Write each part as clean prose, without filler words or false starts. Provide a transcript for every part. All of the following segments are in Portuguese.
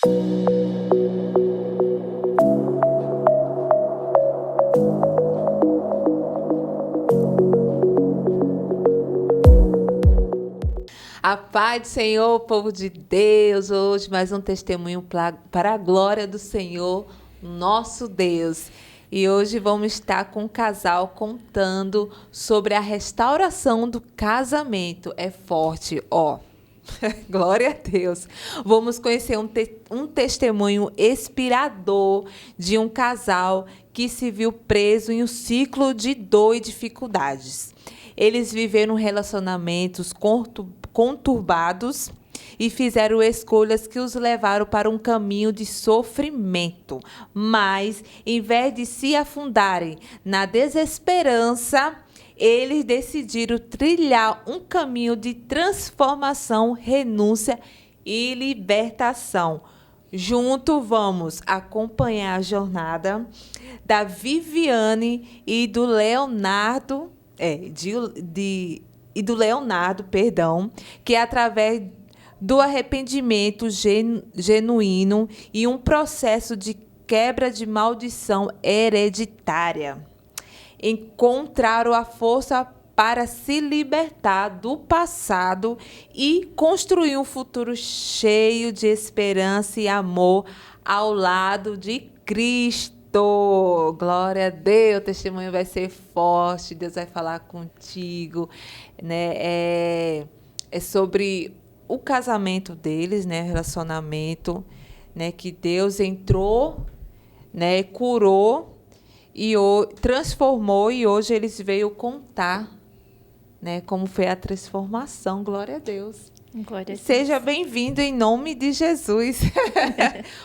A paz do Senhor, povo de Deus, hoje mais um testemunho para a glória do Senhor, nosso Deus. E hoje vamos estar com um casal contando sobre a restauração do casamento. É forte, ó. Glória a Deus. Vamos conhecer um testemunho inspirador de um casal que se viu preso em um ciclo de dor e dificuldades. Eles viveram relacionamentos conturbados e fizeram escolhas que os levaram para um caminho de sofrimento. Mas, em vez de se afundarem na desesperança, eles decidiram trilhar um caminho de transformação, renúncia e libertação. Junto vamos acompanhar a jornada da Viviane e do Leonardo, que através do arrependimento genuíno e um processo de quebra de maldição hereditária, encontraram a força para se libertar do passado e construir um futuro cheio de esperança e amor ao lado de Cristo. Glória a Deus, o testemunho vai ser forte, Deus vai falar contigo, né? É sobre o casamento deles, né? Relacionamento, né? Que Deus entrou, né? Curou e transformou, e hoje eles veio contar, né? Como foi a transformação. Glória a Deus. Glória a Deus. Seja bem-vindo em nome de Jesus.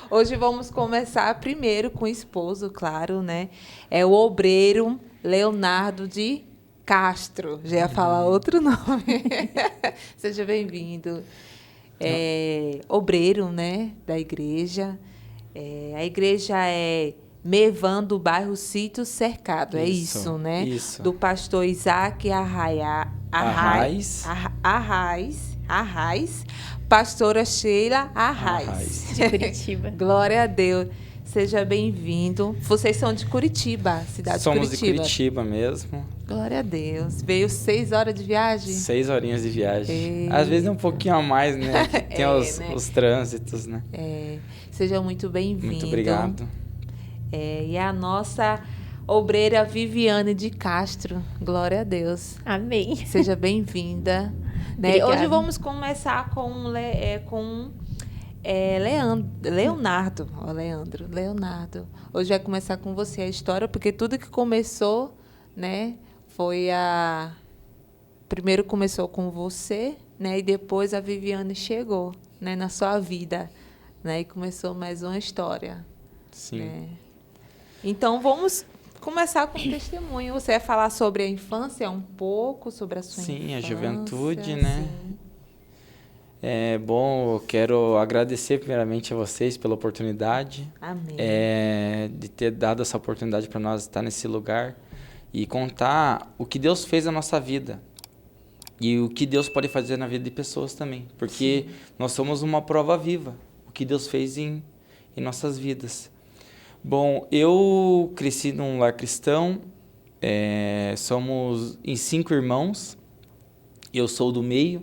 Hoje vamos começar primeiro com o esposo, claro, né? É o obreiro Leonardo de Castro. Já ia falar outro nome. Seja bem-vindo. Obreiro, né? Da igreja. A igreja é Mevan, do bairro Sítio Cercado. É isso, né? Isso. Do pastor Isaac Arraes, pastora Sheila Arraes. De Curitiba. Glória a Deus. Seja bem-vindo. Vocês são de Curitiba, cidade de Curitiba. Somos de Curitiba mesmo. Glória a Deus. Veio 6 horas de viagem? 6 horinhas de viagem. Às vezes é um pouquinho a mais, né? Que tem os trânsitos, né? Seja muito bem-vindo. Muito obrigado. E a nossa obreira Viviane de Castro. Glória a Deus. Amém. Seja bem-vinda. Né? Hoje vamos começar com Leonardo. Leonardo. Hoje vai começar com você a história, porque tudo que começou, né, primeiro começou com você, né, e depois a Viviane chegou, né, na sua vida, né, e começou mais uma história. Sim. Né? Então vamos começar com o testemunho. Você vai falar sobre a infância um pouco, sobre a sua infância. Sim, a juventude, né? Sim. Bom, eu quero agradecer primeiramente a vocês pela oportunidade. Amém. De ter dado essa oportunidade para nós estar nesse lugar e contar o que Deus fez na nossa vida e o que Deus pode fazer na vida de pessoas também, porque nós somos uma prova viva, o que Deus fez em nossas vidas. Bom, eu cresci num lar cristão, somos em 5 irmãos, eu sou do meio,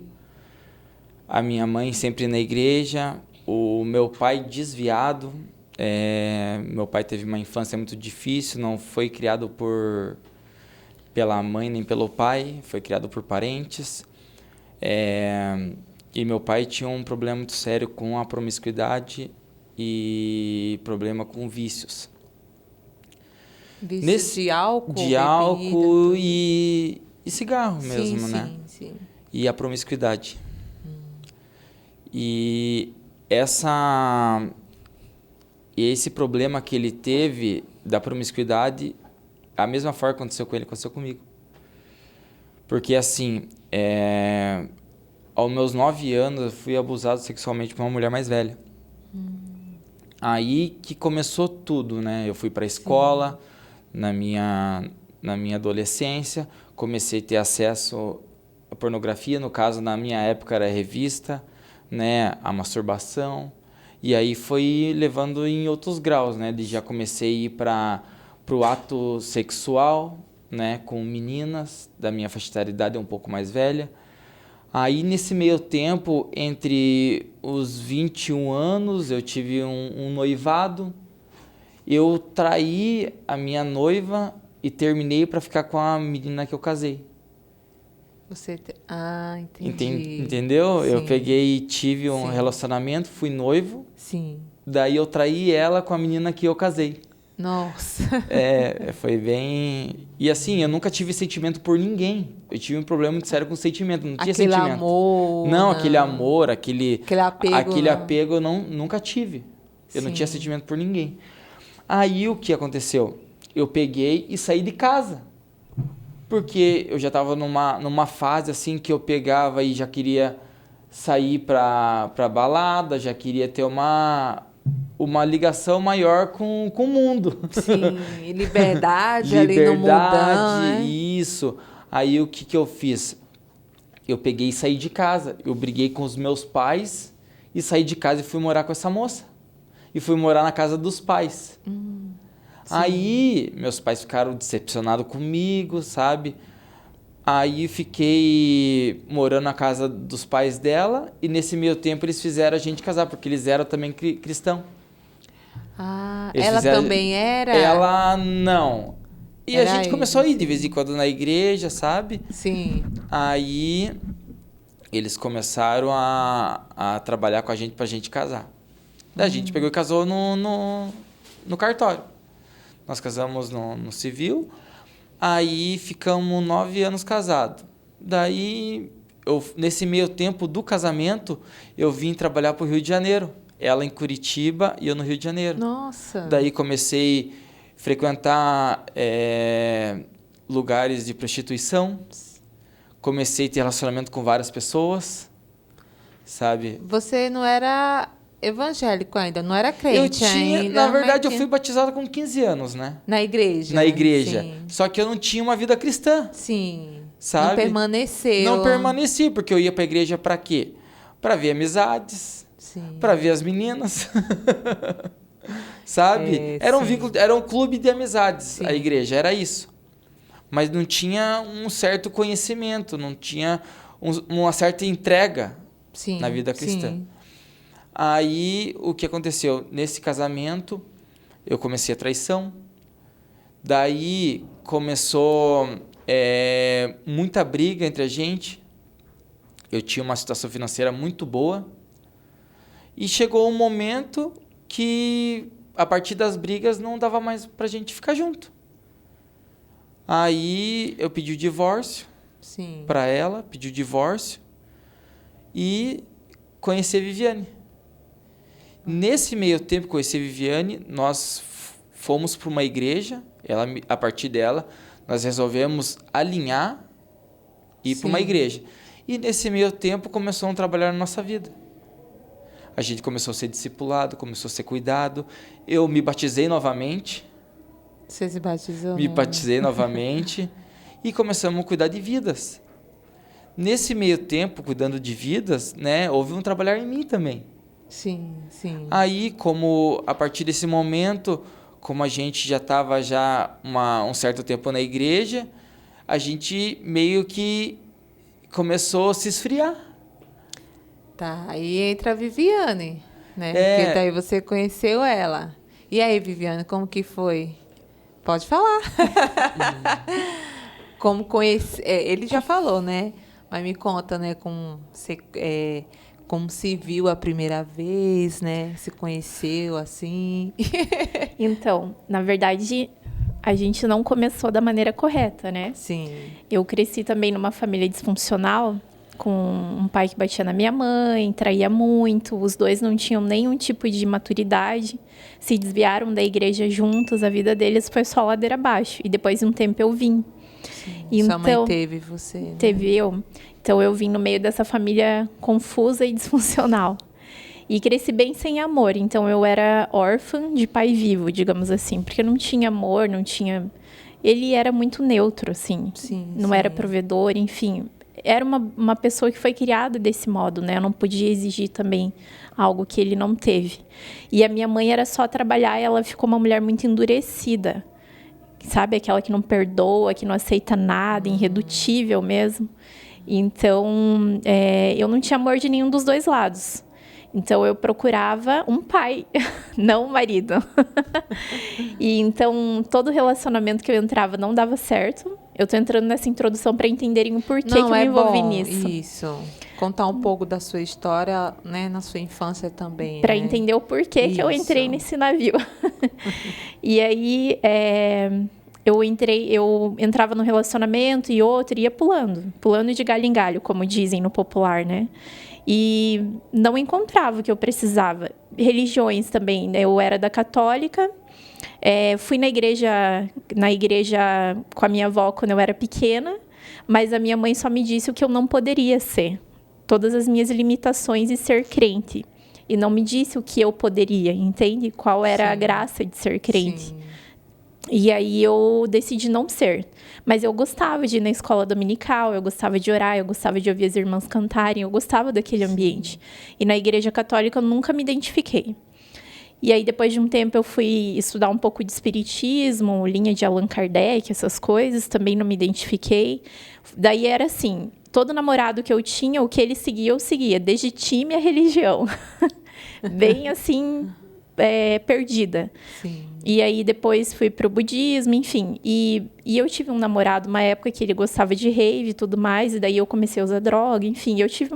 a minha mãe sempre na igreja, o meu pai desviado, meu pai teve uma infância muito difícil, não foi criado pela mãe nem pelo pai, foi criado por parentes, e meu pai tinha um problema muito sério com a promiscuidade e problema com vícios. Vícios de álcool? De álcool e cigarro mesmo, sim, né? Sim. E a promiscuidade. E esse problema que ele teve da promiscuidade, a mesma forma que aconteceu com ele, aconteceu comigo. Porque assim, aos meus 9 anos, eu fui abusado sexualmente por uma mulher mais velha. Aí que começou tudo, né? Eu fui para a escola, na minha adolescência, comecei a ter acesso à pornografia, no caso, na minha época era revista, né? A masturbação. E aí foi levando em outros graus, né? Já comecei a ir para o ato sexual, né? Com meninas da minha faixa de idade um pouco mais velha. Aí, nesse meio tempo, entre os 21 anos, eu tive um noivado. Eu traí a minha noiva e terminei para ficar com a menina que eu casei. Entendi. Entendeu? Sim. Eu peguei e tive um Sim. relacionamento, fui noivo. Sim. Daí eu traí ela com a menina que eu casei. Nossa. Foi bem... E assim, eu nunca tive sentimento por ninguém. Eu tive um problema muito sério com sentimento, não tinha Aquele sentimento. amor. Não, aquele amor, aquele apego. Aquele apego eu nunca tive. Eu não Sim. tinha sentimento por ninguém. Aí o que aconteceu? Eu peguei e saí de casa. Porque eu já estava numa fase assim que eu pegava e já queria sair pra balada, já queria ter uma ligação maior com o mundo. Sim, e liberdade ali no mundão, né? Isso. Aí o que eu fiz? Eu peguei e saí de casa. Eu briguei com os meus pais e saí de casa e fui morar com essa moça. E fui morar na casa dos pais. Aí meus pais ficaram decepcionados comigo, sabe? Aí fiquei morando na casa dos pais dela e nesse meio tempo eles fizeram a gente casar, porque eles eram também cristãos. Ela também era? Ela não. E Era a gente começou a ir ele, de vez em quando na igreja, sabe? Sim. Aí eles começaram a trabalhar com a gente pra gente casar. Daí a gente pegou e casou no cartório. Nós casamos no civil, aí ficamos 9 anos casados. Daí, nesse meio tempo do casamento, eu vim trabalhar para o Rio de Janeiro. Ela em Curitiba e eu no Rio de Janeiro. Nossa! Daí comecei a frequentar lugares de prostituição. Comecei a ter relacionamento com várias pessoas, sabe? Você não era evangélico ainda, não era crente ainda. Na verdade, eu fui batizado com 15 anos, né? Na igreja? Na igreja. Sim. Só que eu não tinha uma vida cristã. Sim. Sabe? Não permaneceu. Não permaneci, porque eu ia pra igreja pra quê? Pra ver amizades, pra ver as meninas. Sabe? Era um vínculo, era um clube de amizades, a igreja, era isso. Mas não tinha um certo conhecimento, não tinha uma certa entrega na vida cristã. Sim. Aí, o que aconteceu? Nesse casamento, eu comecei a traição. Daí, começou muita briga entre a gente. Eu tinha uma situação financeira muito boa. E chegou um momento que, a partir das brigas, não dava mais pra gente ficar junto. Aí, eu pedi o divórcio pra ela, pedi o divórcio. E conheci a Viviane. Nesse meio tempo que conheci a Viviane, nós fomos para uma igreja, a partir dela, nós resolvemos alinhar e ir para uma igreja. E nesse meio tempo começou a trabalhar na nossa vida. A gente começou a ser discipulado, começou a ser cuidado. Eu me batizei novamente. Você se batizou? Me batizei novamente e começamos a cuidar de vidas. Nesse meio tempo, cuidando de vidas, né, houve um trabalhar em mim também. Sim, sim. Aí, a partir desse momento, como a gente já estava um certo tempo na igreja, a gente meio que começou a se esfriar. Tá, aí entra a Viviane, né? Porque daí você conheceu ela. E aí, Viviane, como que foi? Pode falar. Como conhecer... ele já falou, né? Mas me conta, né? Como se viu a primeira vez, né? Se conheceu, assim. Então, na verdade, a gente não começou da maneira correta, né? Sim. Eu cresci também numa família disfuncional, com um pai que batia na minha mãe, traía muito, os dois não tinham nenhum tipo de maturidade, se desviaram da igreja juntos, a vida deles foi só ladeira abaixo. E depois de um tempo eu vim. Então, sua mãe teve você, né? Teve eu. Então, eu vim no meio dessa família confusa e disfuncional. E cresci bem sem amor. Então, eu era órfã de pai vivo, digamos assim. Porque não tinha amor, não tinha... Ele era muito neutro, assim. Sim, não era provedor, enfim. era uma pessoa que foi criada desse modo, né? Eu não podia exigir também algo que ele não teve. E a minha mãe era só trabalhar e ela ficou uma mulher muito endurecida. Sabe? Aquela que não perdoa, que não aceita nada, irredutível mesmo. Então, eu não tinha amor de nenhum dos dois lados. Então, eu procurava um pai, não um marido. E então, todo relacionamento que eu entrava não dava certo. Eu tô entrando nessa introdução para entenderem o porquê que eu me envolvi nisso. Isso. Contar um pouco da sua história, né, na sua infância também. Para né? entender o porquê que eu entrei nesse navio. E aí, eu entrava no relacionamento e outro, ia pulando de galho em galho, como dizem no popular, né? E não encontrava o que eu precisava. Religiões também, né? Eu era da católica, fui na igreja com a minha avó quando eu era pequena, mas a minha mãe só me disse o que eu não poderia ser. Todas as minhas limitações e ser crente. E não me disse o que eu poderia, entende? Qual era a graça de ser crente. Sim. E aí eu decidi não ser. Mas eu gostava de ir na escola dominical, eu gostava de orar, eu gostava de ouvir as irmãs cantarem, eu gostava daquele ambiente. E na igreja católica eu nunca me identifiquei. E aí depois de um tempo eu fui estudar um pouco de espiritismo, linha de Allan Kardec, essas coisas, também não me identifiquei. Daí era assim, todo namorado que eu tinha, o que ele seguia, eu seguia, desde time a religião. Bem assim, perdida. Sim. E aí depois fui pro budismo, enfim. E eu tive um namorado, uma época que ele gostava de rave e tudo mais, e daí eu comecei a usar droga, enfim. Eu tive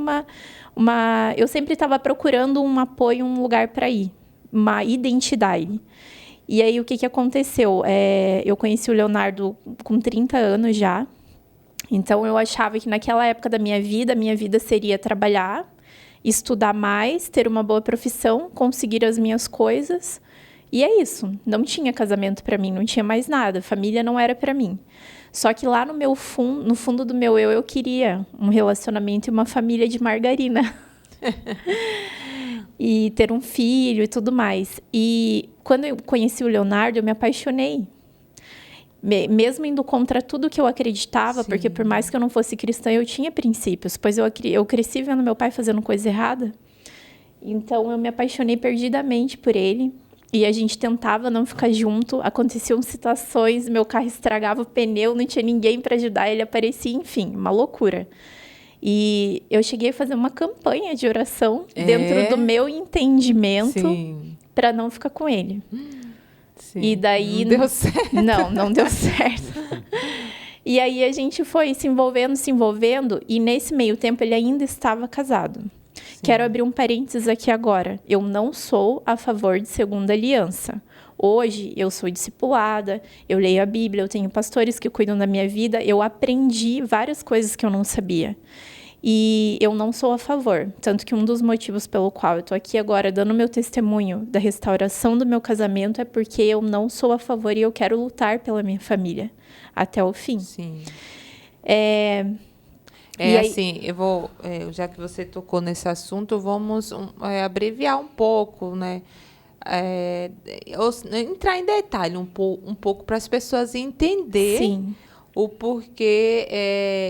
eu sempre estava procurando um apoio, um lugar para ir, uma identidade. E aí o que aconteceu? Eu conheci o Leonardo com 30 anos já. Então eu achava que naquela época da minha vida seria trabalhar, estudar mais, ter uma boa profissão, conseguir as minhas coisas. E é isso. Não tinha casamento para mim, não tinha mais nada. Família não era para mim. Só que lá no fundo do meu eu queria um relacionamento e uma família de margarina. E ter um filho e tudo mais. E quando eu conheci o Leonardo, eu me apaixonei. Mesmo indo contra tudo que eu acreditava, Sim. porque por mais que eu não fosse cristã, eu tinha princípios. Pois eu cresci vendo meu pai fazendo coisa errada. Então, eu me apaixonei perdidamente por ele. E a gente tentava não ficar junto. Aconteciam situações, meu carro estragava o pneu, não tinha ninguém para ajudar, ele aparecia, enfim, uma loucura. E eu cheguei a fazer uma campanha de oração dentro do meu entendimento para não ficar com ele. Sim. E daí... Não deu certo. Não deu certo. E aí a gente foi se envolvendo, e nesse meio tempo ele ainda estava casado. Sim. Quero abrir um parênteses aqui agora. Eu não sou a favor de segunda aliança. Hoje, eu sou discipulada, eu leio a Bíblia, eu tenho pastores que cuidam da minha vida, eu aprendi várias coisas que eu não sabia. E eu não sou a favor. Tanto que um dos motivos pelo qual eu estou aqui agora dando meu testemunho da restauração do meu casamento é porque eu não sou a favor e eu quero lutar pela minha família até o fim. Sim. Assim, eu vou, já que você tocou nesse assunto, vamos abreviar um pouco, né? Entrar em detalhe um pouco para as pessoas entenderem o porquê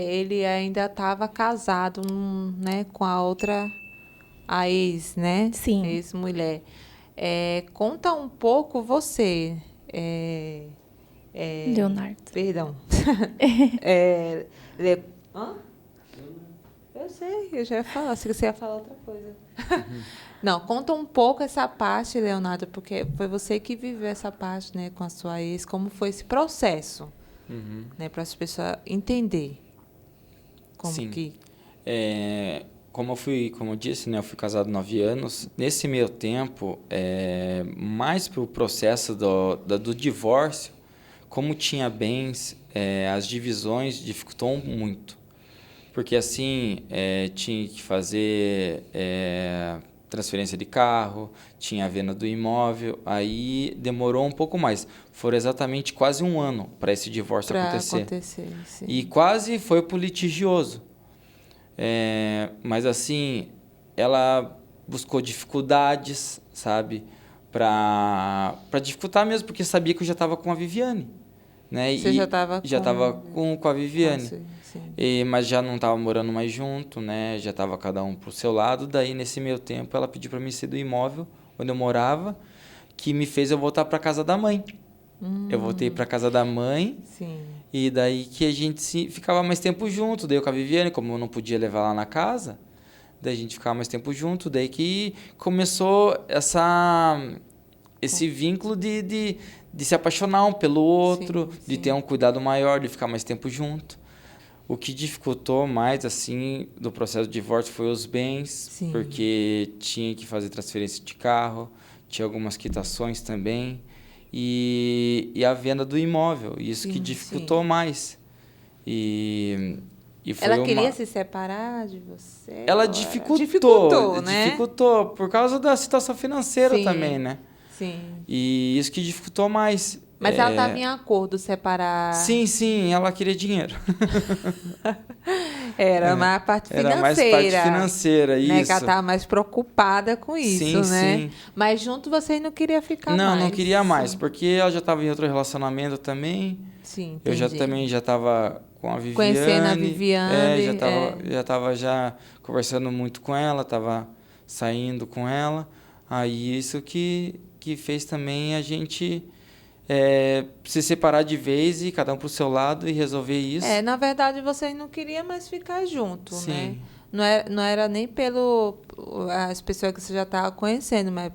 ele ainda estava casado, né, com a outra, a ex, né? Sim. Ex-mulher. Conta um pouco você. Leonardo. Perdão. Eu sei, eu já ia falar, se você ia falar outra coisa. Não, conta um pouco essa parte, Leonardo, porque foi você que viveu essa parte, né, com a sua ex, como foi esse processo, né, para as pessoas entenderem. Como eu disse, né, eu fui casado 9 anos. Nesse meio tempo, mais para o processo do divórcio, como tinha bens, as divisões dificultou muito. Porque assim, tinha que fazer transferência de carro, tinha a venda do imóvel, aí demorou um pouco mais. Foram exatamente quase 1 ano para esse divórcio acontecer. Sim. E quase foi pro litigioso. Mas assim, ela buscou dificuldades, sabe? Para dificultar mesmo, porque sabia que eu já estava com a Viviane. Né? Você já estava com a Viviane. Sim. Mas já não estava morando mais junto, né? Já estava cada um pro seu lado. Daí, nesse meio tempo, ela pediu para mim sair do imóvel onde eu morava, que me fez eu voltar para casa da mãe. Eu voltei para casa da mãe. Sim. E daí que a gente ficava mais tempo junto. Daí eu com a Viviane, como eu não podia levar lá na casa, daí a gente ficava mais tempo junto. Daí que começou esse vínculo de se apaixonar um pelo outro, sim, de ter um cuidado maior, de ficar mais tempo junto. O que dificultou mais, assim, do processo de divórcio foi os bens, porque tinha que fazer transferência de carro, tinha algumas quitações também, e a venda do imóvel, isso que dificultou mais. E foi ela queria se separar de você? Ela dificultou, né? Dificultou, por causa da situação financeira também, né? Sim. E isso que dificultou mais. Mas ela estava em acordo separar? Sim, ela queria dinheiro. Era mais a parte financeira. Era mais parte financeira, isso. Né? Que ela estava mais preocupada com isso, né? Sim. Mas junto vocês não queriam ficar mais? Não queria mais, porque ela já estava em outro relacionamento também. Sim, entendi. Eu também já estava com a Viviane. Conhecendo a Viviane. Já estava conversando muito com ela, estava saindo com ela. Aí isso que fez também a gente se separar de vez e cada um pro seu lado e resolver isso. Na verdade, vocês não queriam mais ficar juntos, Sim. né? Não era nem as pessoas que você já estava conhecendo, mas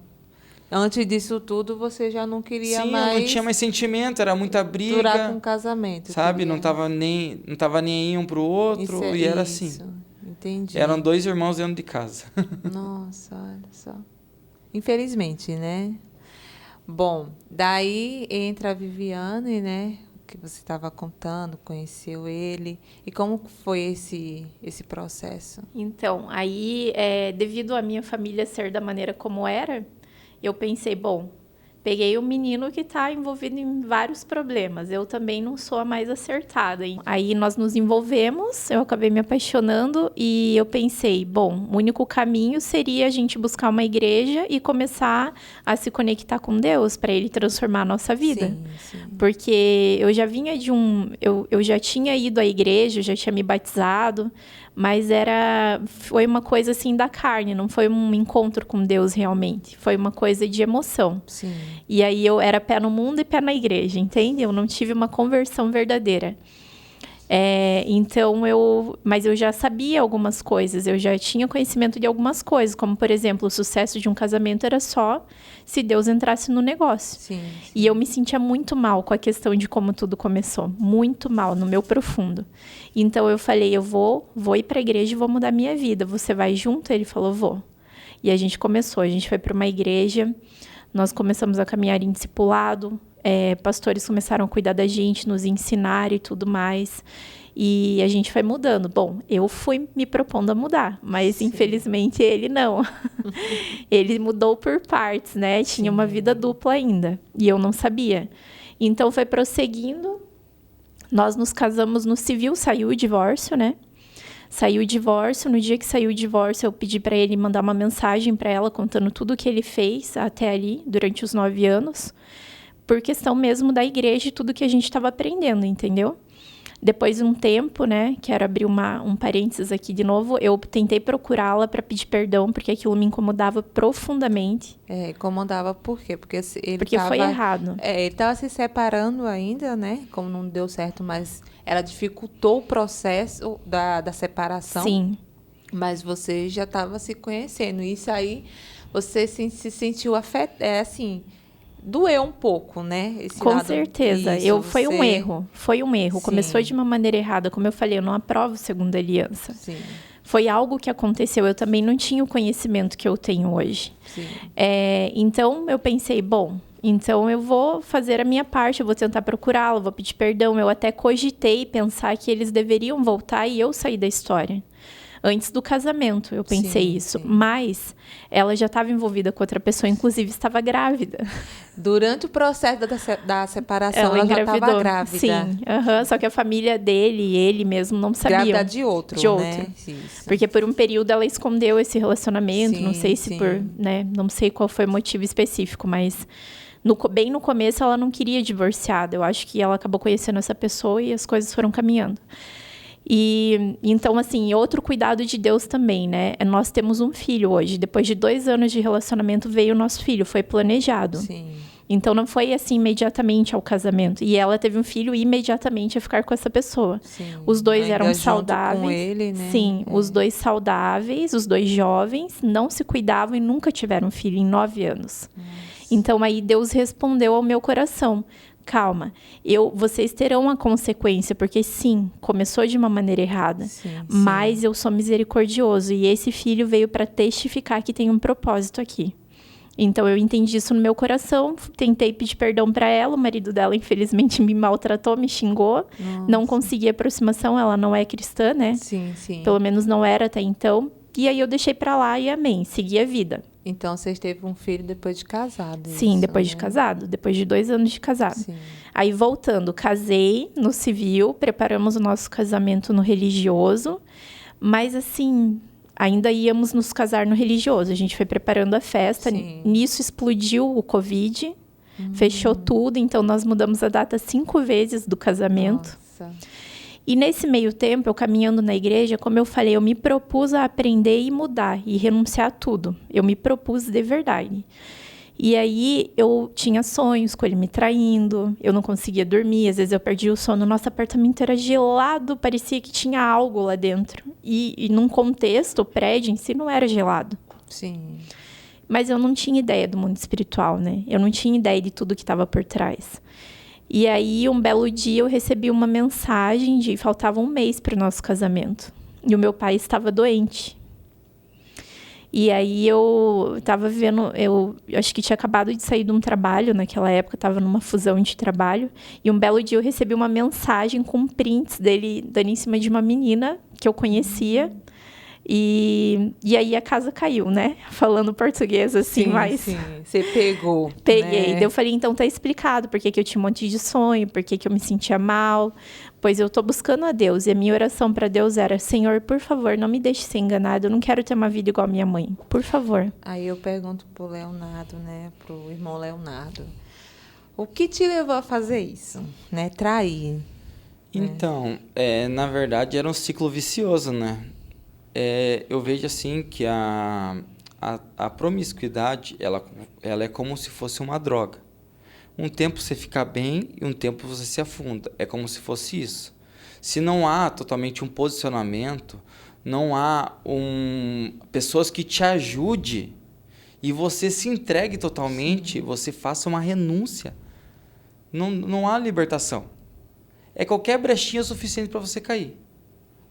antes disso tudo, você já não queria mais... Sim, não tinha mais sentimento, era muita briga. Durar com o casamento. Sabe? Não tava nem aí um pro outro, era assim. Entendi. Eram 2 irmãos dentro de casa. Nossa, olha só. Infelizmente, né? Bom, daí entra a Viviane, né? Que você estava contando, conheceu ele. E como foi esse processo? Então, aí, devido à minha família ser da maneira como era, eu pensei, bom, peguei um menino que está envolvido em vários problemas. Eu também não sou a mais acertada. Aí nós nos envolvemos, eu acabei me apaixonando e eu pensei, bom, o único caminho seria a gente buscar uma igreja e começar a se conectar com Deus para Ele transformar a nossa vida. Sim. Porque eu já vinha eu já tinha ido à igreja, eu já tinha me batizado, mas foi uma coisa assim da carne, não foi um encontro com Deus realmente. Foi uma coisa de emoção. Sim. E aí eu era pé no mundo e pé na igreja, entende? Eu não tive uma conversão verdadeira. Mas eu já sabia algumas coisas, eu já tinha conhecimento de algumas coisas, como, por exemplo, o sucesso de um casamento era só se Deus entrasse no negócio. Sim. E eu me sentia muito mal com a questão de como tudo começou, muito mal, no meu profundo. Então eu falei, eu vou ir para a igreja e vou mudar minha vida, você vai junto? Ele falou, vou. E a gente foi para uma igreja, nós começamos a caminhar em discipulado, pastores começaram a cuidar da gente, nos ensinar e tudo mais. E a gente foi mudando. Bom, eu fui me propondo a mudar, mas infelizmente ele não. Ele mudou por partes, né? Tinha uma vida dupla ainda. E eu não sabia. Então foi prosseguindo. Nós nos casamos no civil, saiu o divórcio, né? Saiu o divórcio. No dia que saiu o divórcio, eu pedi para ele mandar uma mensagem para ela contando tudo o que ele fez até ali, durante os 9 anos. Por questão mesmo da igreja e tudo que a gente estava aprendendo, entendeu? Depois de um tempo, né, quero abrir um parênteses aqui de novo, eu tentei procurá-la para pedir perdão, porque aquilo me incomodava profundamente. Incomodava por quê? Porque foi errado. Ele estava se separando ainda, né? Como não deu certo, mas ela dificultou o processo da separação. Sim. Mas você já estava se conhecendo. Isso aí, você se sentiu assim... Doeu um pouco, né? Com certeza. Foi um erro. Sim. Começou de uma maneira errada. Como eu falei, eu não aprovo segunda aliança. Sim. Foi algo que aconteceu. Eu também não tinha o conhecimento que eu tenho hoje. Sim. Então, eu pensei, bom, então eu vou fazer a minha parte, eu vou tentar procurá-la, vou pedir perdão. Eu até cogitei pensar que eles deveriam voltar e eu sair da história. Antes do casamento, eu pensei isso. Sim. Mas ela já estava envolvida com outra pessoa, inclusive estava grávida. Durante o processo da separação, ela já estava grávida. Sim, só que a família dele e ele mesmo não sabiam. Grávida de outro, né? Isso. Porque por um período ela escondeu esse relacionamento, não sei se não sei qual foi o motivo específico, mas... bem no começo ela não queria divorciar. Eu acho que ela acabou conhecendo essa pessoa e as coisas foram caminhando. E então, assim, outro cuidado de Deus também, né? Nós temos um filho hoje. Depois de 2 anos de relacionamento, veio o nosso filho. Foi planejado. Sim. Então, não foi assim imediatamente ao casamento. E ela teve um filho imediatamente a ficar com essa pessoa. Sim. Os dois Ainda eram junto saudáveis. com ele, né? Sim, os dois saudáveis, os dois jovens, não se cuidavam e nunca tiveram filho em 9 anos. Então, aí Deus respondeu ao meu coração. Calma, vocês terão a consequência, porque sim, começou de uma maneira errada, mas eu sou misericordioso e esse filho veio para testificar que tem um propósito aqui. Então eu entendi isso no meu coração, tentei pedir perdão para ela, o marido dela infelizmente me maltratou, me xingou, não consegui aproximação, ela não é cristã, né? Sim. Pelo menos não era até então. E aí eu deixei para lá e amém, segui a vida. Então, vocês teve um filho depois de casado? Sim, depois de casado. Depois de 2 anos de casado. Sim. Aí, voltando, casei no civil, preparamos o nosso casamento no religioso. Mas, assim, ainda íamos nos casar no religioso. A gente foi preparando a festa. Sim. Nisso, explodiu o Covid. Fechou tudo. Então, nós mudamos a data 5 vezes do casamento. Nossa. E nesse meio tempo, eu caminhando na igreja, como eu falei, eu me propus a aprender e mudar e renunciar a tudo. Eu me propus de verdade. E aí eu tinha sonhos com ele me traindo, eu não conseguia dormir, às vezes eu perdia o sono. Nosso apartamento era gelado, parecia que tinha algo lá dentro. E num contexto, o prédio em si não era gelado. Sim. Mas eu não tinha ideia do mundo espiritual, né? Eu não tinha ideia de tudo que estava por trás. E aí, um belo dia, eu recebi uma mensagem de faltava 1 mês para o nosso casamento. E o meu pai estava doente. E aí, eu estava vivendo... Eu acho que tinha acabado de sair de um trabalho naquela época. Estava numa fusão de trabalho. E um belo dia, eu recebi uma mensagem com prints dele dando em cima de uma menina que eu conhecia. E aí a casa caiu, né? Falando português assim, mas... Sim, você pegou. Peguei. Né? Daí eu falei, então tá explicado por que eu tinha um monte de sonho, por que eu me sentia mal. Pois eu tô buscando a Deus. E a minha oração para Deus era, Senhor, por favor, não me deixe ser enganado. Eu não quero ter uma vida igual a minha mãe. Por favor. Aí eu pergunto pro Leonardo, né? Pro irmão Leonardo. O que te levou a fazer isso? Né? Trair. Então, na verdade, era um ciclo vicioso, né? Eu vejo assim que a promiscuidade, ela é como se fosse uma droga. Um tempo você fica bem e um tempo você se afunda. É como se fosse isso. Se não há totalmente um posicionamento, não há pessoas que te ajude e você se entregue totalmente, você faça uma renúncia. Não há libertação. Qualquer brechinha suficiente para você cair.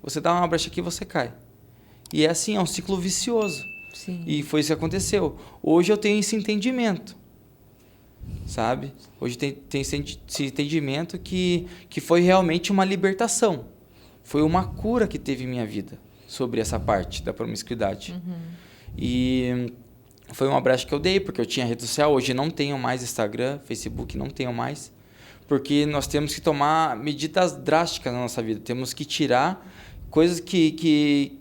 Você dá uma brecha aqui e você cai. E é assim, é um ciclo vicioso. Sim. E foi isso que aconteceu. Hoje eu tenho esse entendimento, sabe? Hoje tem esse entendimento que foi realmente uma libertação. Foi uma cura que teve em minha vida sobre essa parte da promiscuidade. E foi uma brecha que eu dei, porque eu tinha rede social. Hoje não tenho mais Instagram, Facebook, não tenho mais. Porque nós temos que tomar medidas drásticas na nossa vida. Temos que tirar coisas que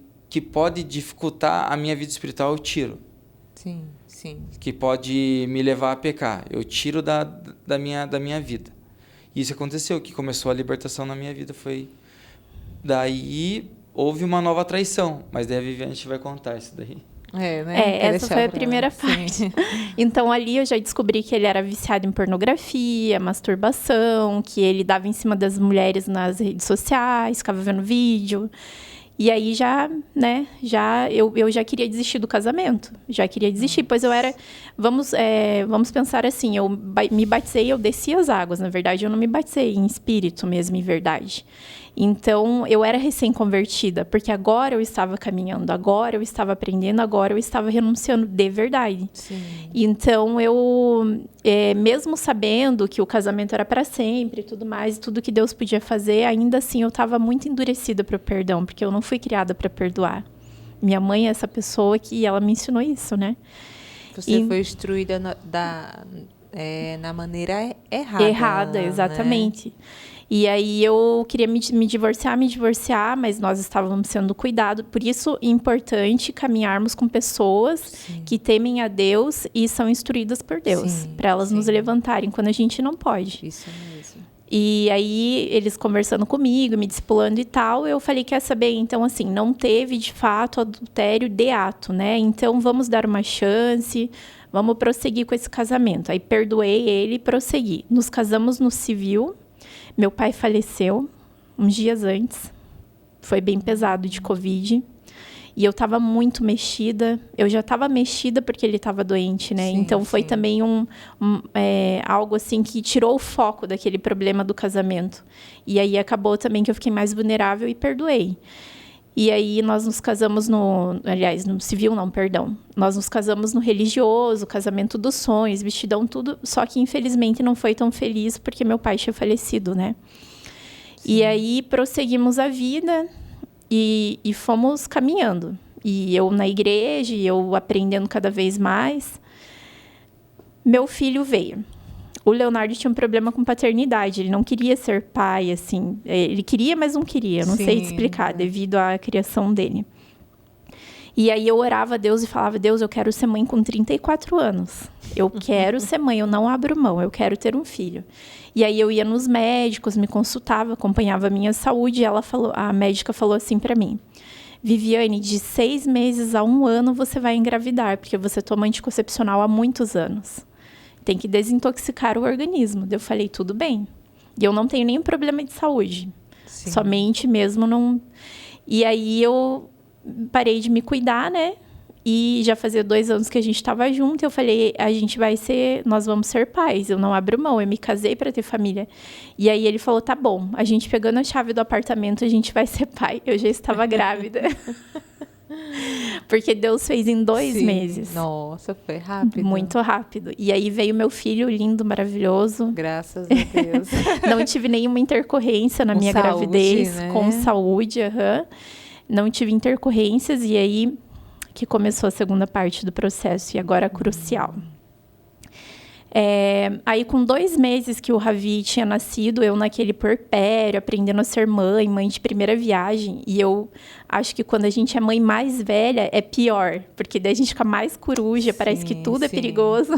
pode dificultar a minha vida espiritual, eu tiro. Sim. Que pode me levar a pecar. Eu tiro da minha vida. Isso aconteceu, que começou a libertação na minha vida. Daí houve uma nova traição. Mas daí a Viviane vai contar isso daí. Né? Essa foi a primeira parte. Então, ali eu já descobri que ele era viciado em pornografia, masturbação, que ele dava em cima das mulheres nas redes sociais, ficava vendo vídeo. E aí eu já queria desistir do casamento. Já queria desistir, pois eu era... Vamos pensar assim, eu me batizei, eu desci as águas. Na verdade, eu não me batizei em espírito mesmo, em verdade. Então, eu era recém-convertida, porque agora eu estava caminhando, agora eu estava aprendendo, agora eu estava renunciando de verdade. Sim. Então, mesmo sabendo que o casamento era para sempre e tudo mais, tudo que Deus podia fazer, ainda assim eu estava muito endurecida para o perdão, porque eu não fui criada para perdoar. Minha mãe é essa pessoa que ela me ensinou isso, né? Você foi instruída na maneira errada. Errada, exatamente. Né? E aí eu queria me divorciar, mas nós estávamos sendo cuidados. Por isso é importante caminharmos com pessoas que temem a Deus e são instruídas por Deus, para elas nos levantarem quando a gente não pode. Isso mesmo. E aí, eles conversando comigo, me discipulando e tal, eu falei, quer saber? Então, assim, não teve, de fato, adultério de ato, né? Então, vamos dar uma chance, vamos prosseguir com esse casamento. Aí, perdoei ele e prossegui. Nos casamos no civil. Meu pai faleceu uns dias antes. Foi bem pesado de Covid. E eu estava muito mexida. Eu já estava mexida porque ele estava doente, né? Sim, então, foi sim. também algo assim que tirou o foco daquele problema do casamento. E aí, acabou também que eu fiquei mais vulnerável e perdoei. E aí, nós nos casamos aliás, no civil não, perdão. Nós nos casamos no religioso, casamento dos sonhos, vestidão, tudo. Só que, infelizmente, não foi tão feliz porque meu pai tinha falecido, né? Sim. E aí, prosseguimos a vida e fomos caminhando. E eu na igreja, e eu aprendendo cada vez mais. Meu filho veio. O Leonardo tinha um problema com paternidade. Ele não queria ser pai, assim. Ele queria, mas não queria. Não sei te explicar, devido à criação dele. E aí eu orava a Deus e falava, Deus, eu quero ser mãe com 34 anos. Eu quero ser mãe, eu não abro mão, eu quero ter um filho. E aí eu ia nos médicos, me consultava, acompanhava a minha saúde. E a médica falou assim para mim, Viviane, de 6 meses a 1 ano você vai engravidar, porque você toma anticoncepcional há muitos anos. Tem que desintoxicar o organismo. Eu falei, tudo bem. E eu não tenho nenhum problema de saúde. Sim. Somente mesmo não... E aí eu parei de me cuidar, né? E já fazia 2 anos que a gente estava junto. Eu falei, nós vamos ser pais. Eu não abro mão. Eu me casei para ter família. E aí ele falou, tá bom. A gente pegando a chave do apartamento, a gente vai ser pai. Eu já estava grávida. Porque Deus fez em 2 meses. Nossa, foi rápido. Muito rápido. E aí veio meu filho lindo, maravilhoso. Graças a Deus. Não tive nenhuma intercorrência na minha gravidez. Né? Com saúde, Não tive intercorrências. E aí que começou a segunda parte do processo. E agora crucial. Aí, com 2 meses que o Ravi tinha nascido, eu naquele puerpério, aprendendo a ser mãe de primeira viagem. E eu acho que quando a gente é mãe mais velha, é pior. Porque daí a gente fica mais coruja, parece que tudo é perigoso.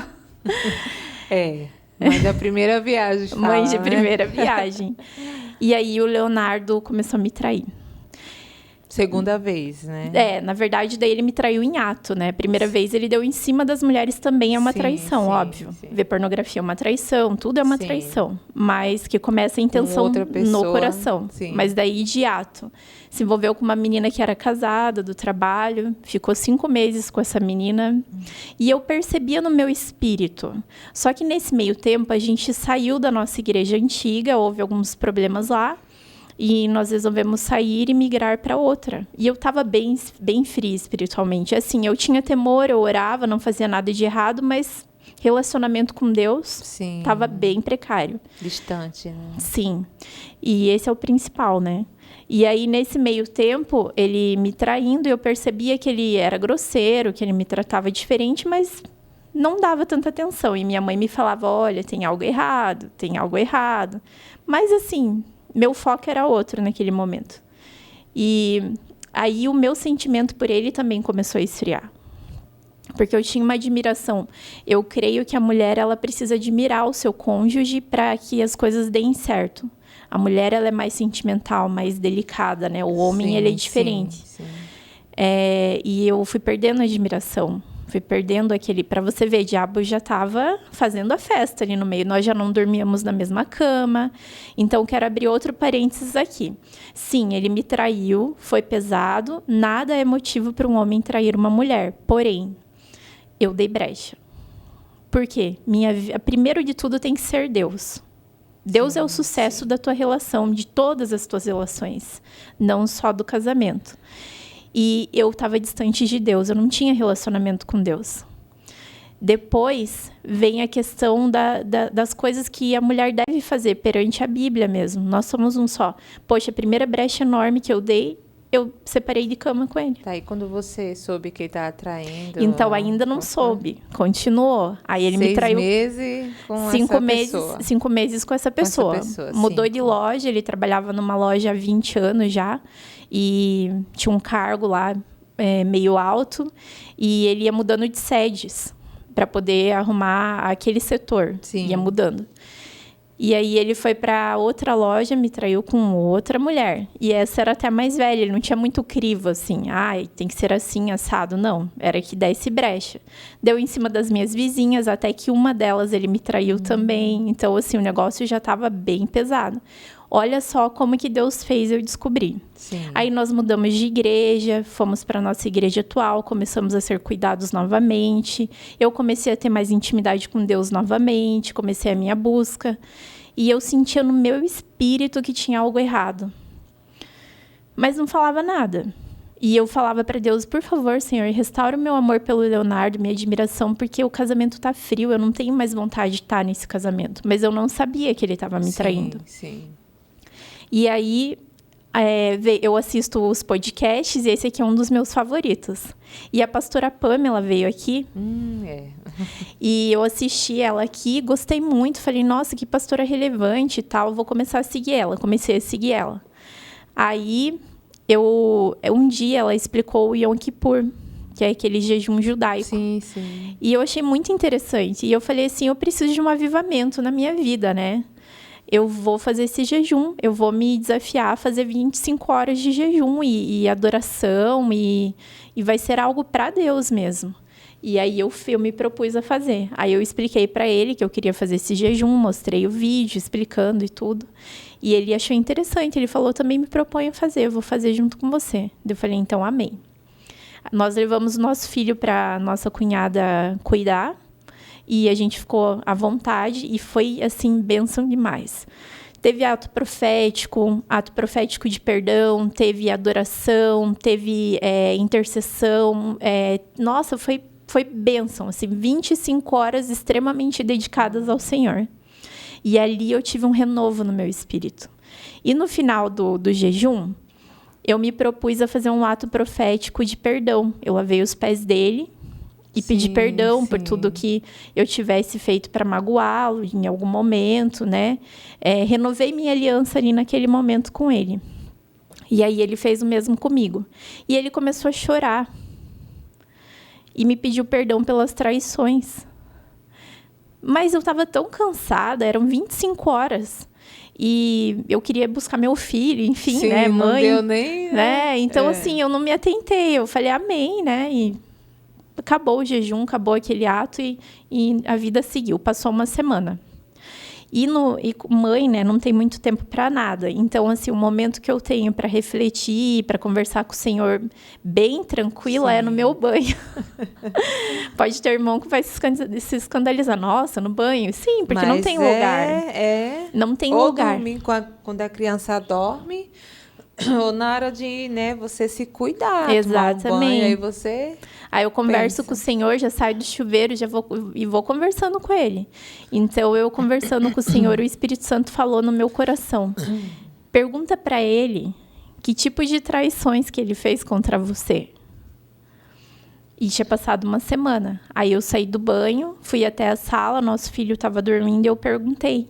Mãe da primeira viagem. Mãe de primeira viagem. E aí o Leonardo começou a me trair. Segunda vez, né? Na verdade, daí ele me traiu em ato, né? Primeira vez ele deu em cima das mulheres também é uma traição, óbvio. Sim. Ver pornografia é uma traição, tudo é uma traição. Mas que começa a intenção no coração. Sim. Mas daí de ato. Se envolveu com uma menina que era casada, do trabalho. Ficou 5 meses com essa menina. E eu percebia no meu espírito. Só que nesse meio tempo, a gente saiu da nossa igreja antiga, houve alguns problemas lá. E nós resolvemos sair e migrar para outra. E eu estava bem fria espiritualmente. Assim, eu tinha temor, eu orava, não fazia nada de errado, mas relacionamento com Deus estava bem precário. Distante, né? Sim. E esse é o principal, né? E aí, nesse meio tempo, ele me traindo, eu percebia que ele era grosseiro, que ele me tratava diferente, mas não dava tanta atenção. E minha mãe me falava, olha, tem algo errado, tem algo errado. Mas, assim... Meu foco era outro naquele momento. E aí o meu sentimento por ele também começou a esfriar. Porque eu tinha uma admiração. Eu creio que a mulher ela precisa admirar o seu cônjuge para que as coisas deem certo. A mulher ela é mais sentimental, mais delicada, né? O homem ele é diferente. Sim. E eu fui perdendo a admiração. Fui perdendo aquele... Para você ver, o diabo já estava fazendo a festa ali no meio. Nós já não dormíamos na mesma cama. Então, quero abrir outro parênteses aqui. Sim, ele me traiu, foi pesado. Nada é motivo para um homem trair uma mulher. Porém, eu dei brecha. Por quê? Primeiro de tudo tem que ser Deus. Deus é o sucesso da tua relação, de todas as tuas relações. Não só do casamento. E eu estava distante de Deus, eu não tinha relacionamento com Deus. Depois vem a questão das coisas que a mulher deve fazer perante a Bíblia mesmo. Nós somos um só. Poxa, a primeira brecha enorme que eu dei, eu separei de cama com ele. Tá, e quando você soube que ele estava traindo... Então, ainda não soube. Continuou. Aí ele me traiu... 6 meses com 5 essa meses, pessoa. 5 meses com essa pessoa. Mudou de loja, ele trabalhava numa loja há 20 anos já. E tinha um cargo lá meio alto. E ele ia mudando de sedes para poder arrumar aquele setor. Sim. Ia mudando. E aí ele foi para outra loja, me traiu com outra mulher. E essa era até mais velha, ele não tinha muito crivo, assim. Ai, tem que ser assim, assado. Não, era que desse brecha. Deu em cima das minhas vizinhas, até que uma delas ele me traiu também. Então, assim, o negócio já estava bem pesado. Olha só como que Deus fez eu descobrir. Sim. Aí nós mudamos de igreja, fomos para a nossa igreja atual, começamos a ser cuidados novamente. Eu comecei a ter mais intimidade com Deus novamente, comecei a minha busca. E eu sentia no meu espírito que tinha algo errado. Mas não falava nada. E eu falava para Deus, por favor, Senhor, restaura o meu amor pelo Leonardo, minha admiração, porque o casamento tá frio, eu não tenho mais vontade de estar nesse casamento. Mas eu não sabia que ele estava me traindo. Sim. E aí, eu assisto os podcasts e esse aqui é um dos meus favoritos. E a pastora Pamela veio aqui. E eu assisti ela aqui, gostei muito. Falei, nossa, que pastora relevante e tal. Vou começar a seguir ela. Comecei a seguir ela. Aí, um dia ela explicou o Yom Kippur, que é aquele jejum judaico. Sim, sim. E eu achei muito interessante. E eu falei assim, eu preciso de um avivamento na minha vida, né? Eu vou fazer esse jejum, eu vou me desafiar a fazer 25 horas de jejum e adoração, e vai ser algo para Deus mesmo. E aí eu me propus a fazer. Aí eu expliquei para ele que eu queria fazer esse jejum, mostrei o vídeo explicando e tudo. E ele achou interessante, ele falou, também me proponho a fazer, eu vou fazer junto com você. Eu falei, então amém. Nós levamos o nosso filho para nossa cunhada cuidar. E a gente ficou à vontade e foi, assim, bênção demais. Teve ato profético de perdão, teve adoração, teve intercessão. Nossa, foi bênção, assim, 25 horas extremamente dedicadas ao Senhor. E ali eu tive um renovo no meu espírito. E no final do jejum, eu me propus a fazer um ato profético de perdão. Eu lavei os pés dele e pedi perdão por tudo que eu tivesse feito para magoá-lo em algum momento, né? Renovei minha aliança ali naquele momento com ele. E aí ele fez o mesmo comigo. E ele começou a chorar. E me pediu perdão pelas traições. Mas eu estava tão cansada, eram 25 horas. E eu queria buscar meu filho, enfim, sim, né? Mãe. Não deu nem... Né? Então, assim, eu não me atentei. Eu falei, amém, né? E acabou o jejum, acabou aquele ato e a vida seguiu. Passou uma semana. E mãe, né, não tem muito tempo para nada. Então, assim, o momento que eu tenho para refletir, para conversar com o Senhor bem tranquila é no meu banho. Pode ter irmão que vai se escandalizar. Nossa, no banho? Sim, porque não tem lugar. Não tem lugar. Ou dormir quando a criança dorme, ou na hora de, né, você se cuidar. Exatamente. Tomar um banho, aí você... Aí eu converso com o Senhor, já saio do chuveiro, vou conversando com ele. Então, eu conversando com o Senhor, o Espírito Santo falou no meu coração. Pergunta para ele que tipo de traições que ele fez contra você. E tinha passado uma semana. Aí eu saí do banho, fui até a sala, nosso filho estava dormindo e eu perguntei.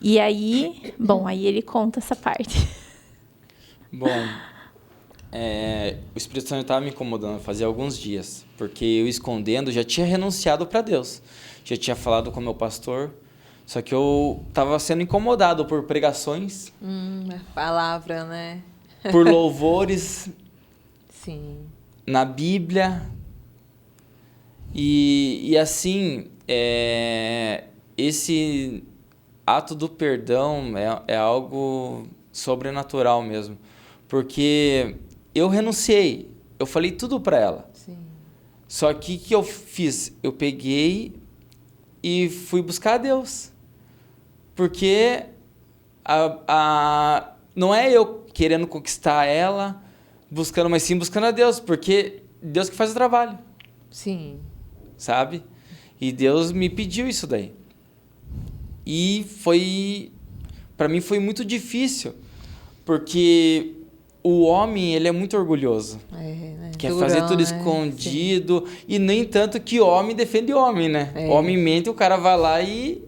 E aí, aí ele conta essa parte. Bom... o Espírito Santo estava me incomodando fazia alguns dias, porque eu escondendo já tinha renunciado para Deus, já tinha falado com o meu pastor, só que eu estava sendo incomodado por pregações, palavra, né? por louvores, sim, na Bíblia, e assim, esse ato do perdão é algo sobrenatural mesmo, porque eu renunciei, eu falei tudo para ela. Sim. Só que o que eu fiz? Eu peguei e fui buscar a Deus. Porque não é eu querendo conquistar ela, buscando, mas sim buscando a Deus, porque Deus que faz o trabalho. Sim. Sabe? E Deus me pediu isso daí. E para mim foi muito difícil, porque o homem, ele é muito orgulhoso. Né? Quer fazer tudo escondido. Sim. E nem tanto que homem defende homem, né? Homem mente, o cara vai lá e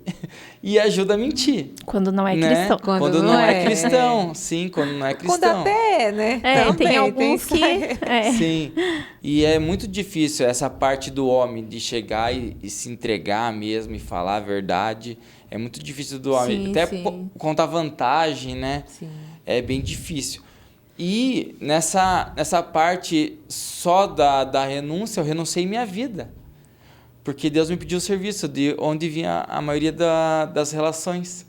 e ajuda a mentir. Quando não é né? cristão. Quando não é cristão. Sim, quando não é Quando cristão. até é, né? Também, tem alguns isso que... aí. Sim. E é muito difícil essa parte do homem de chegar e se entregar mesmo e falar a verdade. É muito difícil do homem. Sim, Até sim. contar vantagem, né? Sim. É bem difícil. E nessa parte só da renúncia, eu renunciei minha vida. Porque Deus me pediu o serviço, de onde vinha a maioria das relações.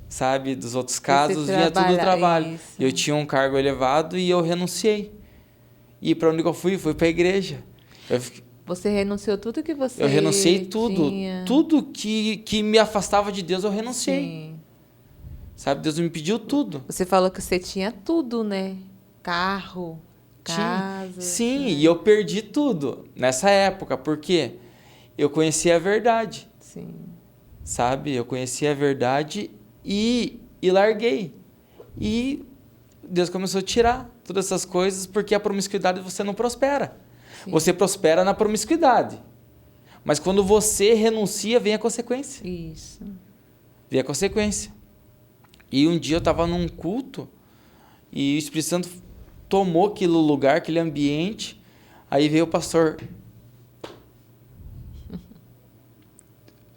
Sabe? Dos outros casos, vinha tudo do trabalho. Isso. Eu tinha um cargo elevado e eu renunciei. E para onde que eu fui? Fui para a igreja. Você renunciou tudo que você Eu renunciei tudo. tinha. Tudo que me afastava de Deus, eu renunciei. Sim. Sabe? Deus me pediu tudo. Você falou que você tinha tudo, né? Carro, casa. Sim, né? e eu perdi tudo nessa época, porque eu conheci a verdade, Sim. sabe? Eu conheci a verdade e larguei. E Deus começou a tirar todas essas coisas, porque a promiscuidade você não prospera. Sim. Você prospera na promiscuidade. Mas quando você renuncia, vem a consequência. Isso. Vem a consequência. E um dia eu estava num culto e o Espírito Santo tomou aquele lugar, aquele ambiente. Aí veio o pastor.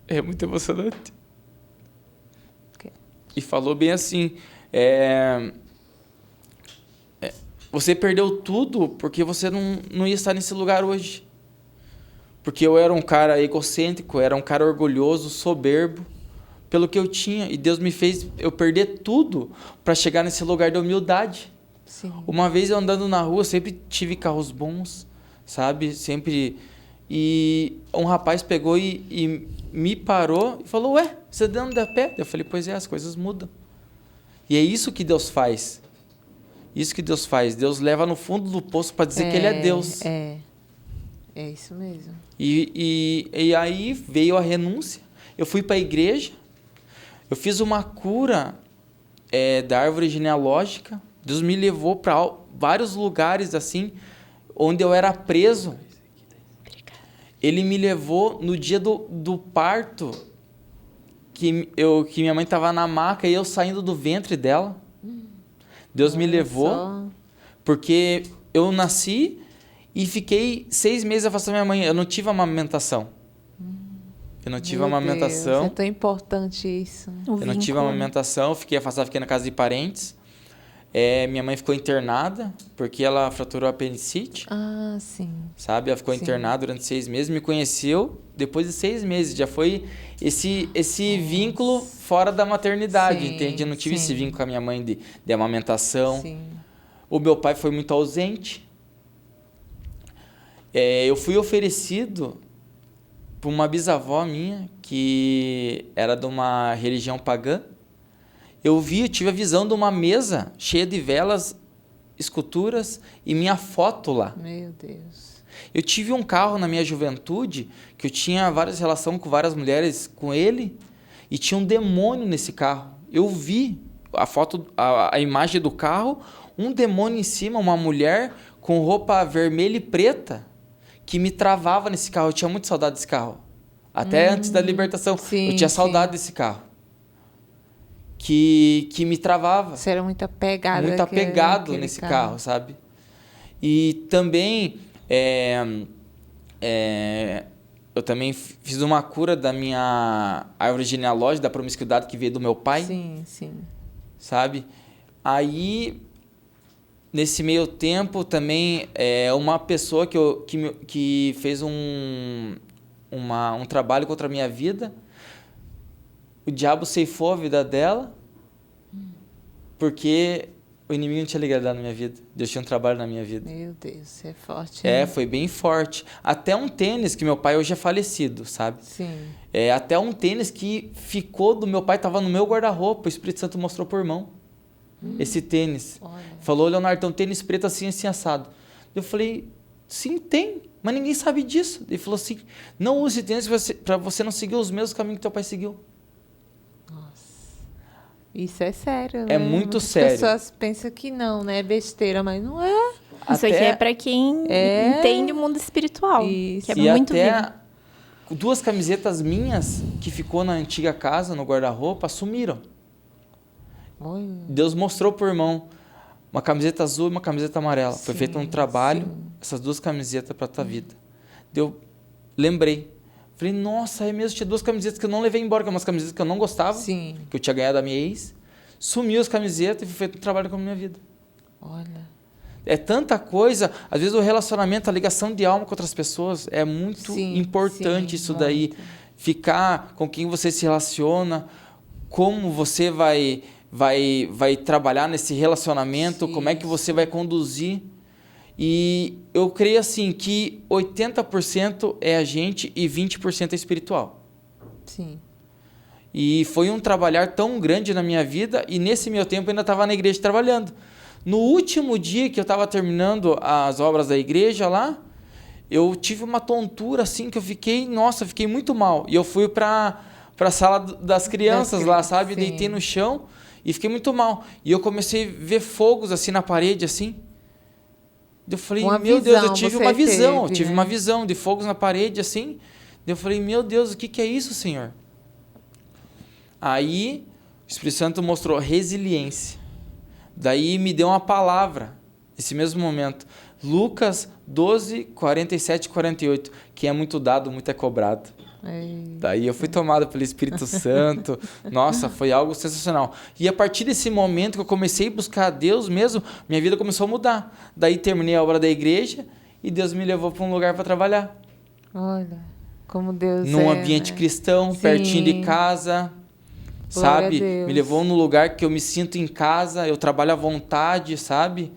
É muito emocionante. Ok. E falou bem assim, você perdeu tudo porque você não ia estar nesse lugar hoje. Porque eu era um cara egocêntrico, era um cara orgulhoso, soberbo, pelo que eu tinha. E Deus me fez eu perder tudo para chegar nesse lugar de humildade. Sim. Uma vez eu andando na rua, sempre tive carros bons, sabe? Sempre. E um rapaz pegou e me parou e falou, ué, você anda a pé? Eu falei, pois é, as coisas mudam. E é isso que Deus faz. Isso que Deus faz. Deus leva no fundo do poço para dizer que Ele é Deus. É isso mesmo. E aí veio a renúncia. Eu fui para a igreja. Eu fiz uma cura da árvore genealógica. Deus me levou para vários lugares assim, onde eu era preso. Ele me levou no dia do parto, que minha mãe estava na maca e eu saindo do ventre dela. Deus me levou, porque eu nasci e fiquei 6 meses afastado da minha mãe. Eu não tive amamentação. Eu não tive amamentação. Deus, é tão importante isso. Eu não tive amamentação, fiquei afastado, fiquei na casa de parentes. Minha mãe ficou internada, porque ela fraturou a apendicite. Ah, sim. Sabe? Ela ficou internada durante 6 meses, me conheceu depois de 6 meses. Já foi esse vínculo fora da maternidade, Sim, entende? Eu não tive sim. esse vínculo com a minha mãe de amamentação. Sim. O meu pai foi muito ausente. Eu fui oferecido por uma bisavó minha, que era de uma religião pagã. Eu tive a visão de uma mesa cheia de velas, esculturas e minha foto lá. Meu Deus. Eu tive um carro na minha juventude, que eu tinha várias relações com várias mulheres com ele, e tinha um demônio nesse carro. Eu vi a foto, a imagem do carro, um demônio em cima, uma mulher com roupa vermelha e preta, que me travava nesse carro. Eu tinha muita saudade desse carro. Até antes da libertação, sim, eu tinha saudade desse carro. Que me travava. Você era muito apegado. Muito apegado nesse carro, sabe? E também, eu também fiz uma cura da minha árvore genealógica, da promiscuidade que veio do meu pai. Sim, sim. Sabe? Aí, nesse meio tempo, também, uma pessoa que fez um trabalho contra a minha vida. O diabo ceifou a vida dela, porque o inimigo não tinha ligado na minha vida. Deus tinha um trabalho na minha vida. Meu Deus, é forte. Né? Foi bem forte. Até um tênis, que meu pai hoje é falecido, sabe? Sim. Até um tênis que ficou do meu pai, estava no meu guarda-roupa, o Espírito Santo mostrou por mão. Esse tênis. Olha. Falou, Leonardo, tem um tênis preto assim, assim, assado. Eu falei, sim, tem, mas ninguém sabe disso. Ele falou assim, não use tênis para você não seguir os mesmos caminhos que teu pai seguiu. Isso é sério, É né? muito Muitas sério. pessoas pensam que não, né? É besteira, mas não é. Isso aqui é para quem entende o mundo espiritual. Isso. Que é E muito até vivo. 2 camisetas minhas, que ficou na antiga casa, no guarda-roupa, sumiram. Oi. Deus mostrou pro irmão uma camiseta azul e uma camiseta amarela. Foi feito um trabalho, essas 2 camisetas para a tua vida. Eu lembrei. Falei, nossa, é mesmo, tinha 2 camisetas que eu não levei embora, que eram umas camisetas que eu não gostava, Sim. que eu tinha ganhado da minha ex. Sumiu as camisetas e foi feito um trabalho com a minha vida. Olha. É tanta coisa, às vezes o relacionamento, a ligação de alma com outras pessoas é muito importante isso daí. Muito. Ficar com quem você se relaciona, como você vai trabalhar nesse relacionamento, como é que você vai conduzir. E eu creio assim que 80% é a gente e 20% é espiritual. Sim. E foi um trabalhar tão grande na minha vida e nesse meu tempo eu ainda estava na igreja trabalhando. No último dia que eu estava terminando as obras da igreja lá, eu tive uma tontura assim que eu fiquei muito mal. E eu fui para a sala das crianças lá, sabe? Sim. Deitei no chão e fiquei muito mal. E eu comecei a ver fogos assim na parede, assim. Eu falei, meu Deus, eu tive uma visão. Eu tive uma visão de fogos na parede, assim. Eu falei, meu Deus, o que é isso, Senhor? Aí, o Espírito Santo mostrou resiliência. Daí me deu uma palavra, nesse mesmo momento. Lucas 12, 47 e 48. Quem é muito dado, muito é cobrado. Daí eu fui tomado pelo Espírito Santo. Nossa, foi algo sensacional. E a partir desse momento que eu comecei a buscar a Deus mesmo, minha vida começou a mudar. Daí terminei a obra da igreja e Deus me levou para um lugar para trabalhar. Olha, como Deus num ambiente cristão, pertinho de casa. Sabe? Me levou num lugar que eu me sinto em casa, eu trabalho à vontade, sabe?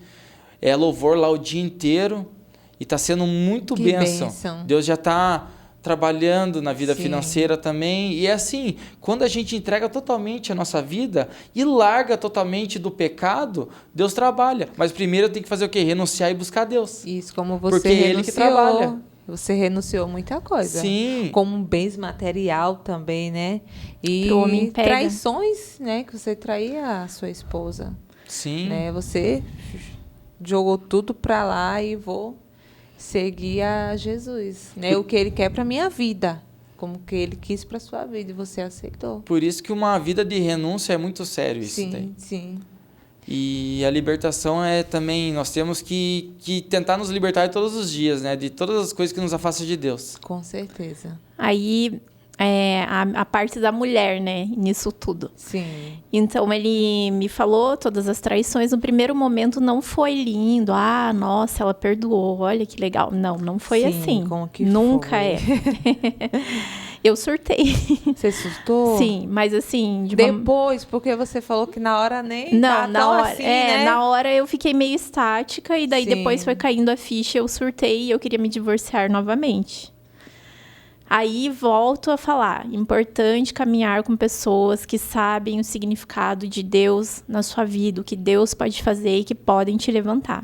É louvor lá o dia inteiro e está sendo muito bênção. Deus já está trabalhando na vida financeira também. E é assim, quando a gente entrega totalmente a nossa vida e larga totalmente do pecado, Deus trabalha. Mas primeiro eu tenho que fazer o quê? Renunciar e buscar Deus. Isso, como você porque renunciou. Ele que trabalha. Você renunciou muita coisa. Sim. Como bens material também, né? E Pro homem pega. traições, né? Que você traía a sua esposa. Sim. Né? Você jogou tudo pra lá e vou seguir a Jesus. Né? O que Ele quer pra minha vida. Como que Ele quis pra sua vida e você aceitou. Por isso que uma vida de renúncia é muito sério isso. Sim, sim. E a libertação é também, nós temos que tentar nos libertar todos os dias, né? De todas as coisas que nos afastam de Deus. Com certeza. Aí, a parte da mulher, né? Nisso tudo. Sim. Então, ele me falou todas as traições. No primeiro momento, não foi lindo. Ah, nossa, ela perdoou. Olha que legal. Não foi assim. Como que Nunca foi? é. Eu surtei. Você surtou? Sim, mas assim... Depois, porque você falou que na hora nem Não, tá na tão hora, assim, né? na hora eu fiquei meio estática e daí Sim. depois foi caindo a ficha, eu surtei e eu queria me divorciar novamente. Aí volto a falar, importante caminhar com pessoas que sabem o significado de Deus na sua vida, o que Deus pode fazer e que podem te levantar.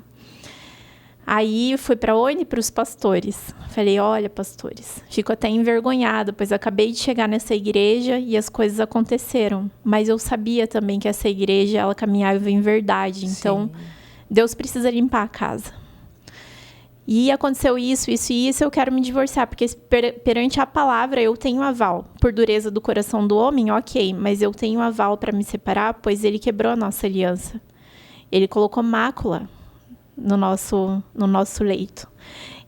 Aí fui para onde? Para os pastores. Falei, olha, pastores, fico até envergonhada, pois acabei de chegar nessa igreja e as coisas aconteceram. Mas eu sabia também que essa igreja, ela caminhava em verdade. Então, Deus precisa limpar a casa. E aconteceu isso, eu quero me divorciar, porque perante a palavra eu tenho aval. Por dureza do coração do homem, ok, mas eu tenho aval para me separar, pois ele quebrou a nossa aliança. Ele colocou mácula no nosso leito.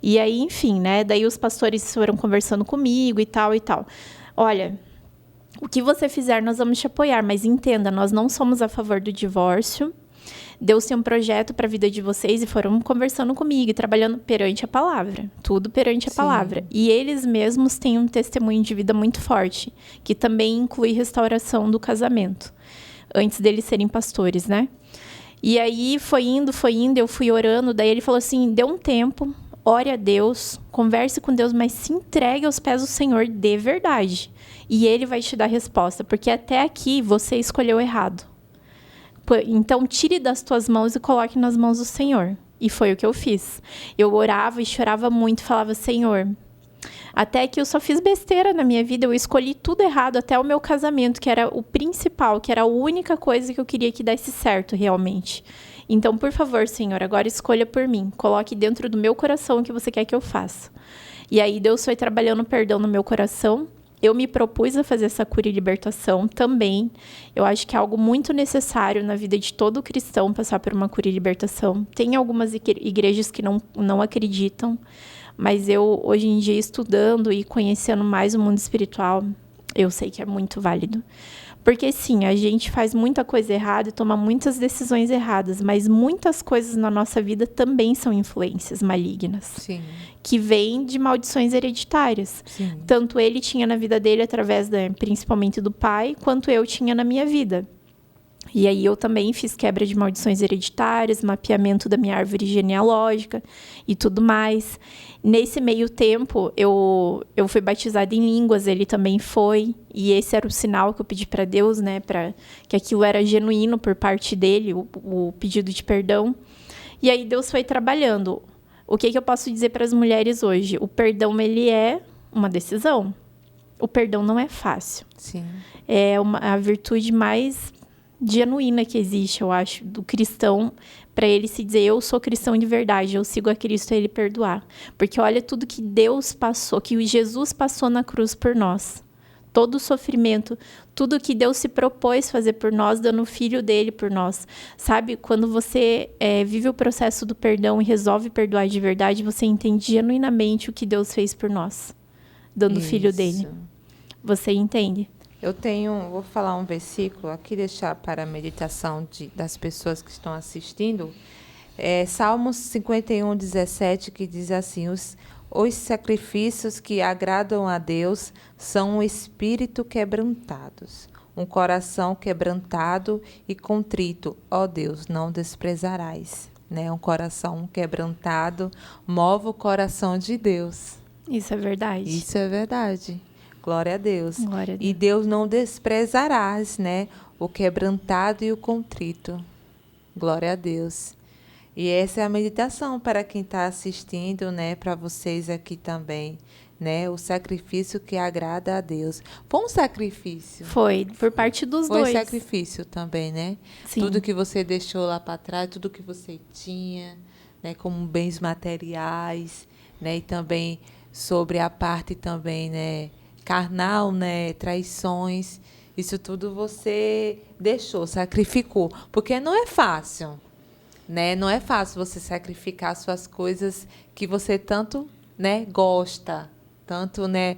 E aí, enfim, né? Daí os pastores foram conversando comigo e tal. Olha, o que você fizer, nós vamos te apoiar, mas entenda, nós não somos a favor do divórcio. Deus tem um projeto para a vida de vocês e foram conversando comigo e trabalhando perante a palavra. Tudo perante a palavra. E eles mesmos têm um testemunho de vida muito forte, que também inclui restauração do casamento, antes deles serem pastores, né? E aí foi indo, eu fui orando, daí ele falou assim, dê um tempo, ore a Deus, converse com Deus, mas se entregue aos pés do Senhor de verdade. E Ele vai te dar resposta, porque até aqui você escolheu errado. Então tire das tuas mãos e coloque nas mãos do Senhor. E foi o que eu fiz. Eu orava e chorava muito, falava, Senhor... Até que eu só fiz besteira na minha vida, eu escolhi tudo errado, até o meu casamento, que era o principal, que era a única coisa que eu queria que desse certo realmente. Então, por favor, Senhor, agora escolha por mim, coloque dentro do meu coração o que você quer que eu faça. E aí Deus foi trabalhando o perdão no meu coração. Eu me propus a fazer essa cura e libertação também. Eu acho que é algo muito necessário na vida de todo cristão passar por uma cura e libertação. Tem algumas igrejas que não acreditam, mas eu, hoje em dia, estudando e conhecendo mais o mundo espiritual, eu sei que é muito válido. Porque, sim, a gente faz muita coisa errada e toma muitas decisões erradas, mas muitas coisas na nossa vida também são influências malignas. Sim. Que vêm de maldições hereditárias. Sim. Tanto ele tinha na vida dele, através, principalmente do pai, quanto eu tinha na minha vida. E aí eu também fiz quebra de maldições hereditárias, mapeamento da minha árvore genealógica e tudo mais. Nesse meio tempo, eu fui batizada em línguas, ele também foi. E esse era o sinal que eu pedi para Deus, né? Que aquilo era genuíno por parte dele, o pedido de perdão. E aí Deus foi trabalhando. O que eu posso dizer para as mulheres hoje? O perdão, ele é uma decisão. O perdão não é fácil. Sim. É a virtude mais genuína que existe, eu acho, do cristão, para ele se dizer, eu sou cristão de verdade, eu sigo a Cristo e ele perdoar. Porque olha tudo que Deus passou, que Jesus passou na cruz por nós. Todo o sofrimento, tudo que Deus se propôs fazer por nós, dando o filho dele por nós. Sabe, quando você vive o processo do perdão e resolve perdoar de verdade, você entende genuinamente o que Deus fez por nós, dando o filho dele. Você entende? Vou falar um versículo aqui, deixar para a meditação das pessoas que estão assistindo. Salmos 51, 17, que diz assim: os sacrifícios que agradam a Deus são um espírito quebrantados, um coração quebrantado e contrito. Ó Deus, não desprezarás. Né? Um coração quebrantado move o coração de Deus. Isso é verdade. Isso é verdade. Glória a Deus. Glória a Deus. E Deus não desprezarás, né? O quebrantado e o contrito. Glória a Deus. E essa é a meditação para quem está assistindo, né? Para vocês aqui também, né? O sacrifício que agrada a Deus. Foi um sacrifício. Foi, por parte dos dois. Foi sacrifício também, né? Sim. Tudo que você deixou lá para trás, tudo que você tinha, né? Como bens materiais, né? E também sobre a parte também, né? Carnal, né? Traições. Isso tudo você deixou, sacrificou. Porque não é fácil. Né? Não é fácil você sacrificar suas coisas que você tanto, né, gosta, tanto, né,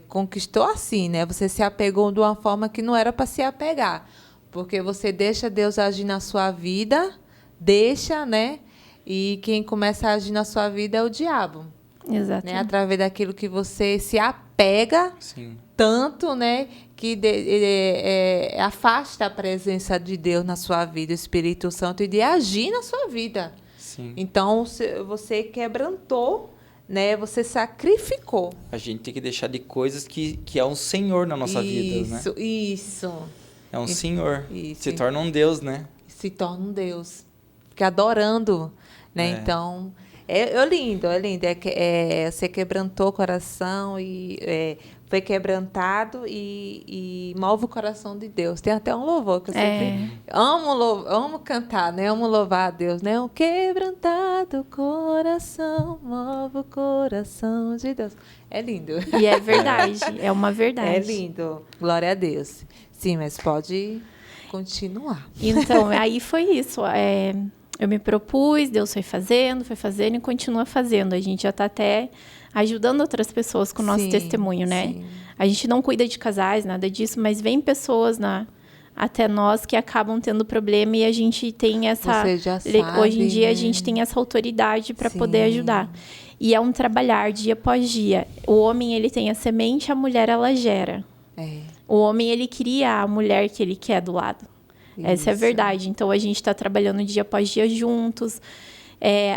conquistou assim, né? Você se apegou de uma forma que não era para se apegar, porque você deixa Deus agir na sua vida, né? E quem começa a agir na sua vida é o diabo. Exato. Né? Através daquilo que você se apega. Sim. Tanto, né, que afasta a presença de Deus na sua vida, o Espírito Santo, e de agir na sua vida. Sim. Então, você quebrantou, né, você sacrificou. A gente tem que deixar de coisas que é um Senhor na nossa vida, né? Isso. É um Senhor. Isso. Se torna um Deus, né? Se torna um Deus. Fica adorando, né? Então, é lindo. Você quebrantou o coração e foi quebrantado e move o coração de Deus. Tem até um louvor que eu sempre amo cantar, né? Amo louvar a Deus, né? Um quebrantado coração move o coração de Deus. É lindo. E é verdade, é uma verdade. É lindo. Glória a Deus. Sim, mas pode continuar. Então, aí foi isso. Eu me propus, Deus foi fazendo e continua fazendo. A gente já está até ajudando outras pessoas com o nosso testemunho, né? Sim. A gente não cuida de casais, nada disso, mas vem pessoas até nós que acabam tendo problema e a gente tem essa... Você já sabe, hoje em dia, né? a gente tem essa autoridade para poder ajudar. E é um trabalhar dia após dia. O homem, ele tem a semente, a mulher, ela gera. O homem, ele cria a mulher que ele quer do lado. Essa é a verdade. Então, a gente está trabalhando dia após dia juntos.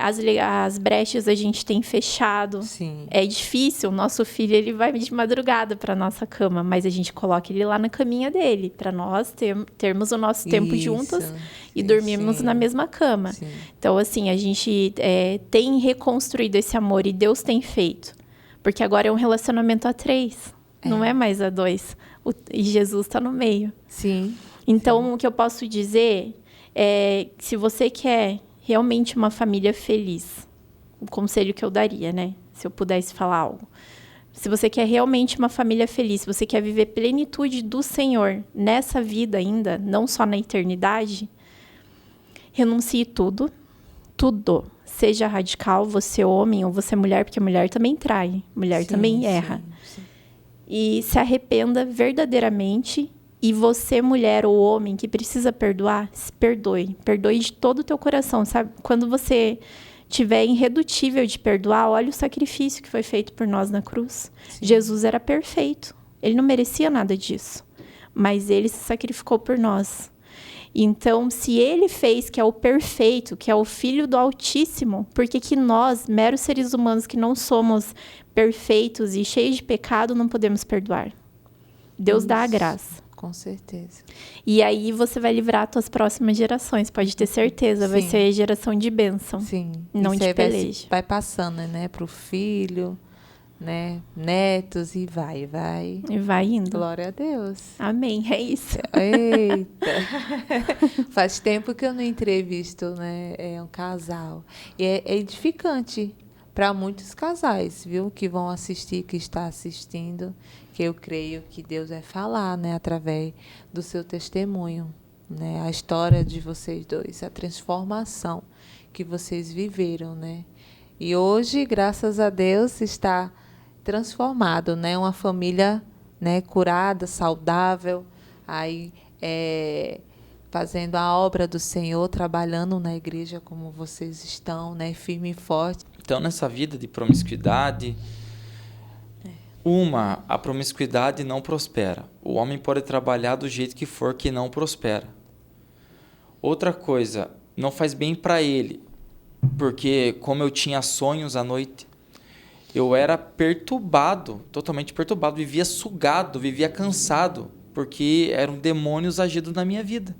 As brechas a gente tem fechado. Sim. É difícil. O nosso filho, ele vai de madrugada para nossa cama, mas a gente coloca ele lá na caminha dele, para nós termos o nosso tempo juntos e dormirmos na mesma cama. Sim. Então, assim, a gente tem reconstruído esse amor e Deus tem feito. Porque agora é um relacionamento a 3, não é mais a 2. E Jesus está no meio. Sim. Então, o que eu posso dizer é, se você quer realmente uma família feliz, o conselho que eu daria, né? se eu pudesse falar algo. Se você quer realmente uma família feliz, se você quer viver plenitude do Senhor nessa vida ainda, não só na eternidade, renuncie tudo. Seja radical, você homem ou você mulher, porque a mulher também trai, mulher também erra. Sim. E se arrependa verdadeiramente. E você, mulher ou homem, que precisa perdoar, se perdoe. Perdoe de todo o teu coração, sabe? Quando você tiver irredutível de perdoar, olha o sacrifício que foi feito por nós na cruz. Sim. Jesus era perfeito. Ele não merecia nada disso. Mas ele se sacrificou por nós. Então, se ele fez, que é o perfeito, que é o Filho do Altíssimo, por que nós, meros seres humanos que não somos perfeitos e cheios de pecado, não podemos perdoar? Deus dá a graça. Com certeza. E aí você vai livrar as tuas próximas gerações, pode ter certeza. Sim. Vai ser geração de bênção. Sim. Não de peleja. Vai passando, né? Pro filho, né? Netos e vai. E vai indo. Glória a Deus. Amém. É isso. Eita. Faz tempo que eu não entrevisto, né? Um casal. E é edificante para muitos casais, viu? Que vão assistir, que está assistindo. Que eu creio que Deus vai falar, né, através do seu testemunho, né, a história de vocês dois, a transformação que vocês viveram, né, e hoje, graças a Deus, está transformado, né, uma família, né, curada, saudável, aí fazendo a obra do Senhor, trabalhando na igreja como vocês estão, né, firme e forte. Então, nessa vida de promiscuidade, a promiscuidade não prospera. O homem pode trabalhar do jeito que for, que não prospera. Outra coisa, não faz bem para ele, porque como eu tinha sonhos à noite, eu era perturbado, totalmente perturbado, vivia sugado, vivia cansado, porque eram demônios agindo na minha vida.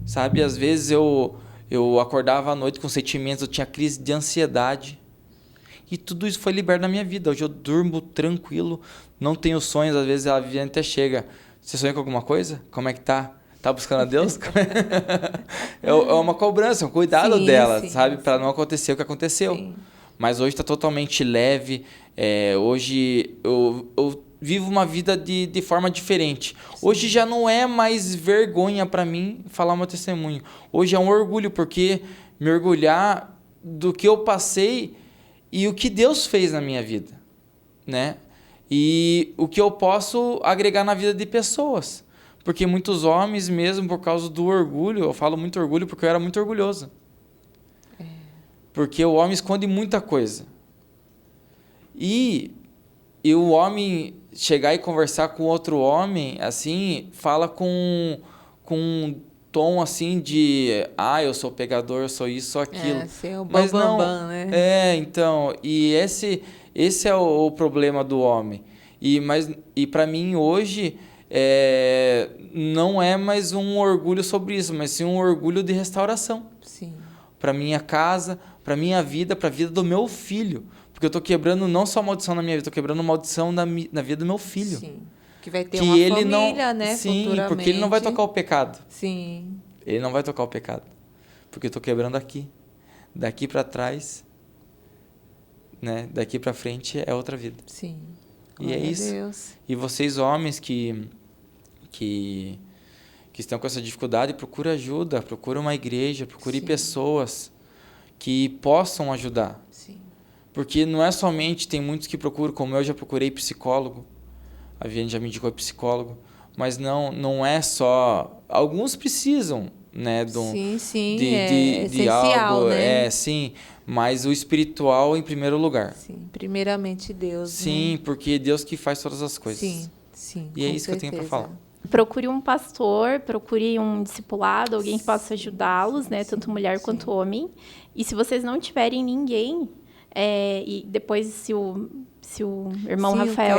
Sabe, às vezes eu acordava à noite com sentimentos, eu tinha crise de ansiedade. E tudo isso foi liberto na minha vida. Hoje eu durmo tranquilo, não tenho sonhos. Às vezes a Viviane até chega. Você sonha com alguma coisa? Como é que tá? Tá buscando a Deus? É uma cobrança, um cuidado dela, sabe? Para não acontecer o que aconteceu. Sim. Mas hoje está totalmente leve. Hoje eu vivo uma vida de forma diferente. Sim. Hoje já não é mais vergonha para mim falar meu testemunho. Hoje é um orgulho, porque me orgulhar do que eu passei e o que Deus fez na minha vida, né? E o que eu posso agregar na vida de pessoas. Porque muitos homens, mesmo por causa do orgulho, eu falo muito orgulho porque eu era muito orgulhoso. Porque o homem esconde muita coisa. E o homem chegar e conversar com outro homem, assim, fala com um tom assim de eu sou pegador, eu sou isso, sou aquilo. Você é o bambambam, né? Então, e esse é o problema do homem. E para mim hoje não é mais um orgulho sobre isso, mas sim um orgulho de restauração. Sim. Para minha casa, para minha vida, para a vida do meu filho. Porque eu estou quebrando não só maldição na minha vida, estou quebrando maldição na vida do meu filho. Sim. Que vai ter uma família, né? Sim, porque ele não vai tocar o pecado. Sim. Ele não vai tocar o pecado. Porque eu estou quebrando aqui. Daqui para trás, né? Daqui para frente é outra vida. Sim. E é isso. Deus. E vocês, homens que estão com essa dificuldade, procure ajuda, procure uma igreja, procure pessoas que possam ajudar. Sim. Porque não é somente, tem muitos que procuram, como eu já procurei psicólogo, a Viviane já me indicou psicólogo, mas não é só... Alguns precisam, né, de essencial, algo, né? Sim, mas o espiritual em primeiro lugar. Sim, primeiramente Deus. Sim, né? porque Deus que faz todas as coisas. Sim. E é isso que eu tenho para falar. Procure um pastor, procure um discipulado, alguém que possa ajudá-los, né, tanto mulher quanto homem. E se vocês não tiverem ninguém, e depois se o irmão Rafael,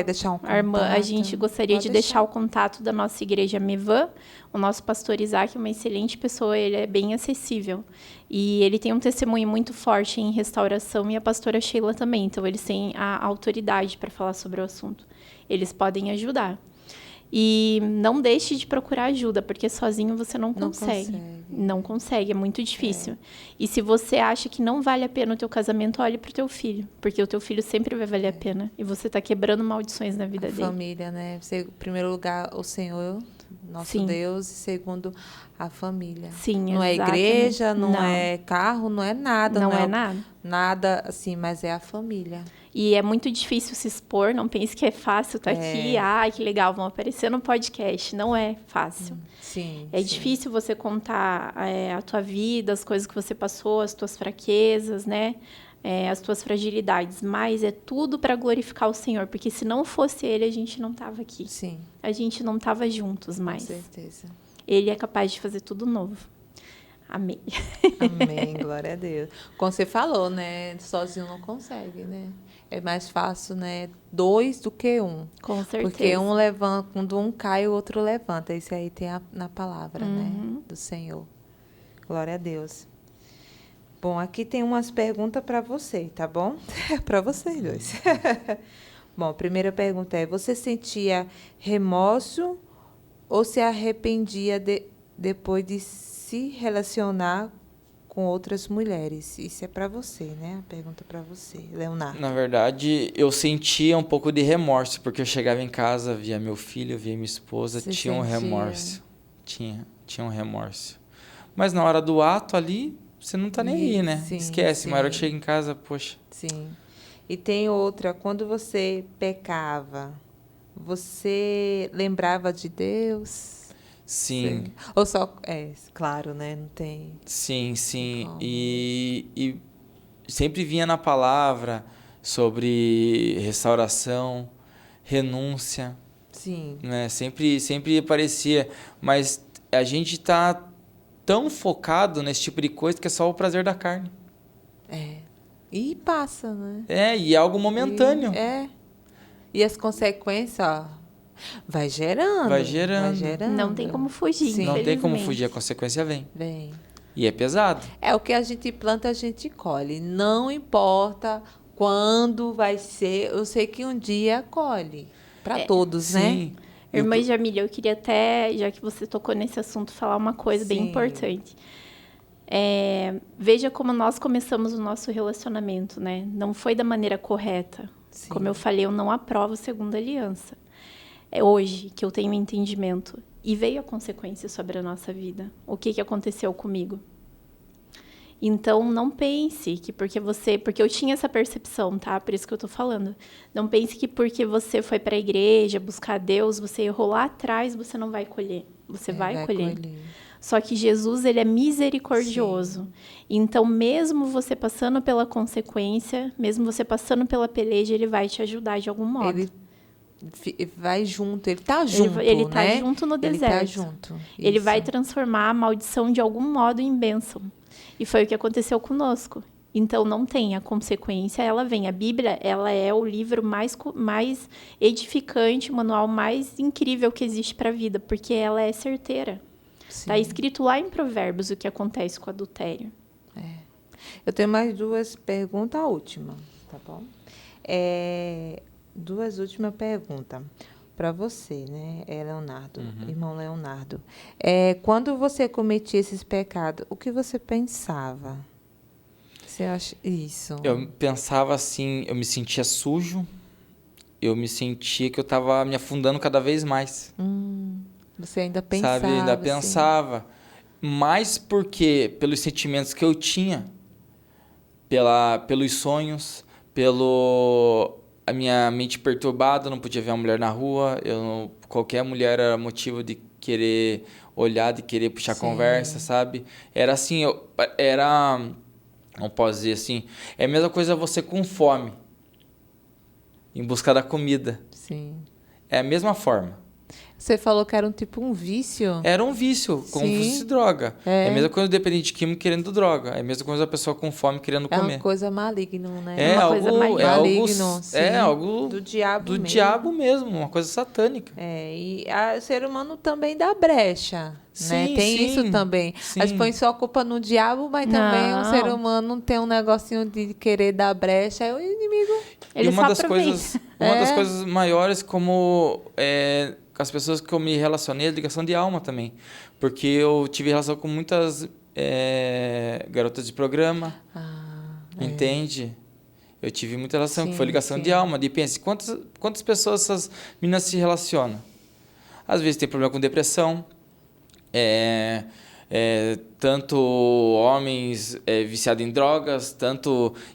a gente gostaria de deixar o contato da nossa igreja Mevan. O nosso pastor Isaac é uma excelente pessoa, ele é bem acessível. E ele tem um testemunho muito forte em restauração, e a pastora Sheila também. Então, eles têm a autoridade para falar sobre o assunto. Eles podem ajudar. E não deixe de procurar ajuda, porque sozinho você não Não consegue. consegue. Não consegue, é muito difícil. E se você acha que não vale a pena o teu casamento, olhe pro teu filho, porque o teu filho sempre vai valer a pena. E você tá quebrando maldições na vida A dele. família, né? Em primeiro lugar, o Senhor, nosso Sim. Deus, e segundo, a família. Sim, Não é exatamente. igreja, não Não. é carro, não é nada. Não é nada. Nada, assim, mas é a família. E é muito difícil se expor, não pense que é fácil estar aqui. Ai, que legal, vão aparecer no podcast. Não é fácil. Sim. É sim. difícil você contar a tua vida, as coisas que você passou, as tuas fraquezas, né? As tuas fragilidades. Mas é tudo para glorificar o Senhor, porque se não fosse Ele, a gente não estava aqui. Sim, A gente não estava juntos mais. com certeza. Ele é capaz de fazer tudo novo. Amém. Amém, glória a Deus. Como você falou, né? Sozinho não consegue, né? É mais fácil, né? 2 do que 1. Com certeza. Porque um levanta, quando um cai, o outro levanta. Isso aí tem na palavra, né? Do Senhor. Glória a Deus. Bom, aqui tem umas perguntas para você, tá bom? Para vocês dois. Bom, a primeira pergunta é: você sentia remorso ou se arrependia depois de se relacionar com outras mulheres? Isso é para você, né? A pergunta para você, Leonardo. Na verdade, eu sentia um pouco de remorso, porque eu chegava em casa, via meu filho, via minha esposa, Você tinha um sentia? remorso. Tinha um remorso. Mas na hora do ato ali, você não tá nem aí, né? Sim, Esquece, uma hora que sim. chega em casa, poxa. Sim. E tem outra, quando você pecava, você lembrava de Deus? Sim, Ou só, claro, né? Não tem. sim. Como? E sempre vinha na palavra sobre restauração, renúncia, Sim. né? Sempre aparecia, mas a gente tá tão focado nesse tipo de coisa que é só o prazer da carne. E passa, né? E é algo momentâneo. E as consequências, ó, vai gerando. Vai gerando. Não tem como fugir, Sim. Não tem como infelizmente. fugir, a consequência vem. Vem. E é pesado. É o que a gente planta, a gente colhe. Não importa quando vai ser. Eu sei que um dia colhe. Para todos, né? Sim. Irmã Jamília, eu queria até, já que você tocou nesse assunto, falar uma coisa bem Sim. importante. Veja como nós começamos o nosso relacionamento, né? Não foi da maneira correta. Sim. Como eu falei, eu não aprovo segunda aliança. É hoje que eu tenho entendimento. E veio a consequência sobre a nossa vida. O que aconteceu comigo? Então, não pense que porque eu tinha essa percepção, tá? Por isso que eu tô falando. Não pense que porque você foi para a igreja buscar Deus, você errou lá atrás, você não vai colher. Você vai colher. Só que Jesus, ele é misericordioso. Sim. Então, mesmo você passando pela consequência, mesmo você passando pela peleja, ele vai te ajudar de algum modo. Ele vai junto, ele tá junto, ele tá né? junto no Ele deserto. tá junto. Ele Isso. vai transformar a maldição de algum modo em bênção. E foi o que aconteceu conosco. Então, não tem a consequência, ela vem. A Bíblia, ela é o livro mais edificante, o manual mais incrível que existe para a vida, porque ela é certeira. Está escrito lá em Provérbios o que acontece com o adultério. Eu tenho mais 2 perguntas, a última, tá bom? 2 últimas perguntas para você, né, Leonardo, irmão Leonardo. Quando você cometia esses pecados, o que você pensava? Você acha isso? Eu pensava assim, eu me sentia sujo, eu me sentia que eu estava me afundando cada vez mais. Você ainda pensava? Sabe, ainda assim? pensava. Mais porque pelos sentimentos que eu tinha, pelos sonhos, a minha mente perturbada, eu não podia ver uma mulher na rua, qualquer mulher era motivo de querer olhar, de querer puxar conversa, sabe? Era assim, não posso dizer assim, é a mesma coisa você com fome, em busca da comida. Sim. É a mesma forma. Você falou que era um vício? Era um vício, como Sim. fosse droga. É a mesma coisa do dependente químico querendo droga. É a mesma coisa da pessoa com fome querendo É comer. uma coisa maligna, né? É uma coisa maligno, sim. algo do diabo mesmo. diabo mesmo, uma coisa satânica. E o ser humano também dá brecha, né? Sim, Tem sim, isso também. sim. Mas põe só a culpa no diabo, mas também o Não. ser humano tem um negocinho de querer dar brecha. É o inimigo. Ele E uma só das aproveita. coisas maiores como com as pessoas que eu me relacionei, a ligação de alma também. Porque eu tive relação com muitas garotas de programa, entende? Eu tive muita relação, que foi ligação de alma. De pense, quantas pessoas essas meninas se relacionam? Às vezes tem problema com depressão, tanto homens viciados em drogas,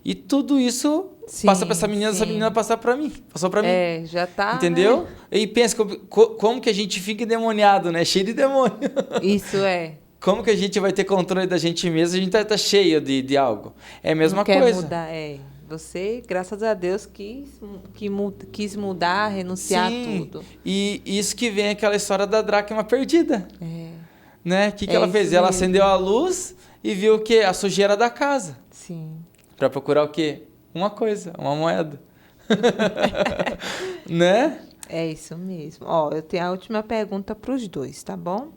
e tudo isso passa para essa menina passa para mim, passou para mim. Já tá, entendeu? Né? E pensa como que a gente fica endemoniado, né? Cheio de demônio. Isso Como que a gente vai ter controle da gente mesmo? A gente tá cheio de algo. É a mesma coisa. Não quer mudar, Você, graças a Deus, quis mudar, renunciar a tudo. E isso que vem aquela história da dracma perdida. Né? O que ela fez? Ela acendeu a luz e viu o quê? A sujeira da casa. Sim. Para procurar o quê? Uma coisa, uma moeda. Né? É isso mesmo. Eu tenho a última pergunta para os dois, tá bom?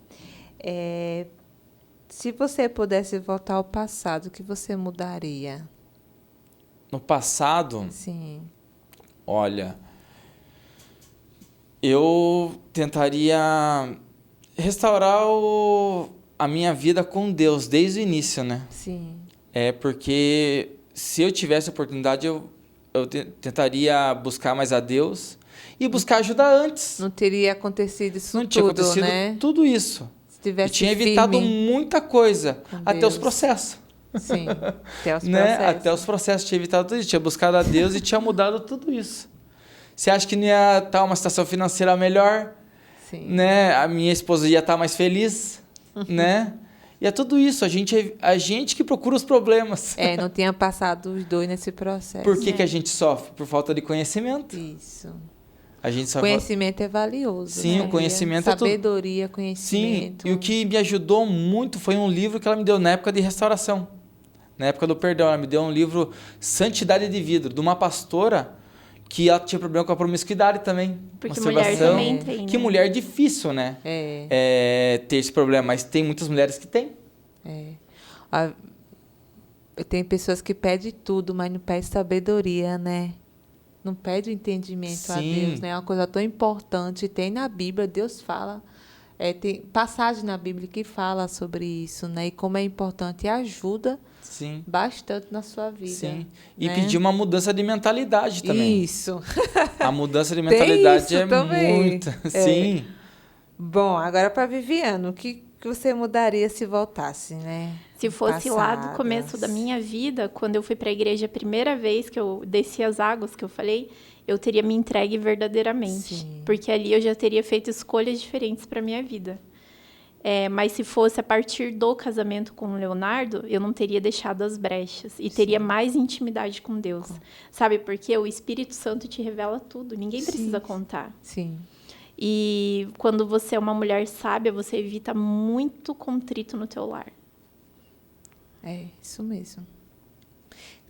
Se você pudesse voltar ao passado, o que você mudaria? No passado? Sim. Olha, eu tentaria restaurar a minha vida com Deus desde o início, né? Sim. Porque se eu tivesse oportunidade, eu tentaria buscar mais a Deus e buscar ajuda antes. Não teria acontecido isso tudo, Não tinha acontecido né? tudo isso. Se tivesse eu tinha evitado muita coisa, até Deus. os processos. Sim, até os processos. Né? Até os processos, tinha evitado tudo isso, tinha buscado a Deus e tinha mudado tudo isso. Você acha que não ia estar uma situação financeira melhor? Sim. Né? A minha esposa ia estar mais feliz, né? E é tudo isso, a gente que procura os problemas. Não tinha passado os dois nesse processo. Por que a gente sofre? Por falta de conhecimento. Isso. A gente só conhecimento é valioso. Sim, né? o conhecimento Sabedoria, conhecimento. Sim, e o que me ajudou muito foi um livro que ela me deu na época de restauração. Na época do perdão, ela me deu um livro Santidade de Vidro, de uma pastora que ela tinha problema com a promiscuidade também. Porque mulher também tem, né? Que mulher difícil, né? Ter esse problema, mas tem muitas mulheres que têm. Tem pessoas que pedem tudo, mas não pedem sabedoria, né? Não pede o entendimento a Deus, né? É uma coisa tão importante. Tem na Bíblia, Deus fala. Tem passagem na Bíblia que fala sobre isso, né? E como é importante e ajuda bastante na sua vida. Sim. E pedir uma mudança de mentalidade também. Isso. A mudança de mentalidade é também. muita. Sim. Bom, agora para Viviane, o que você mudaria se voltasse, né? Se fosse lá do começo da minha vida, quando eu fui para a igreja a primeira vez que eu desci as águas, que eu falei, eu teria me entregue verdadeiramente. Sim. Porque ali eu já teria feito escolhas diferentes para minha vida. Mas se fosse a partir do casamento com o Leonardo, eu não teria deixado as brechas. E teria mais intimidade com Deus. Sabe, porque o Espírito Santo te revela tudo. Ninguém precisa contar. Sim. E quando você é uma mulher sábia, você evita muito contrito no teu lar. Isso mesmo.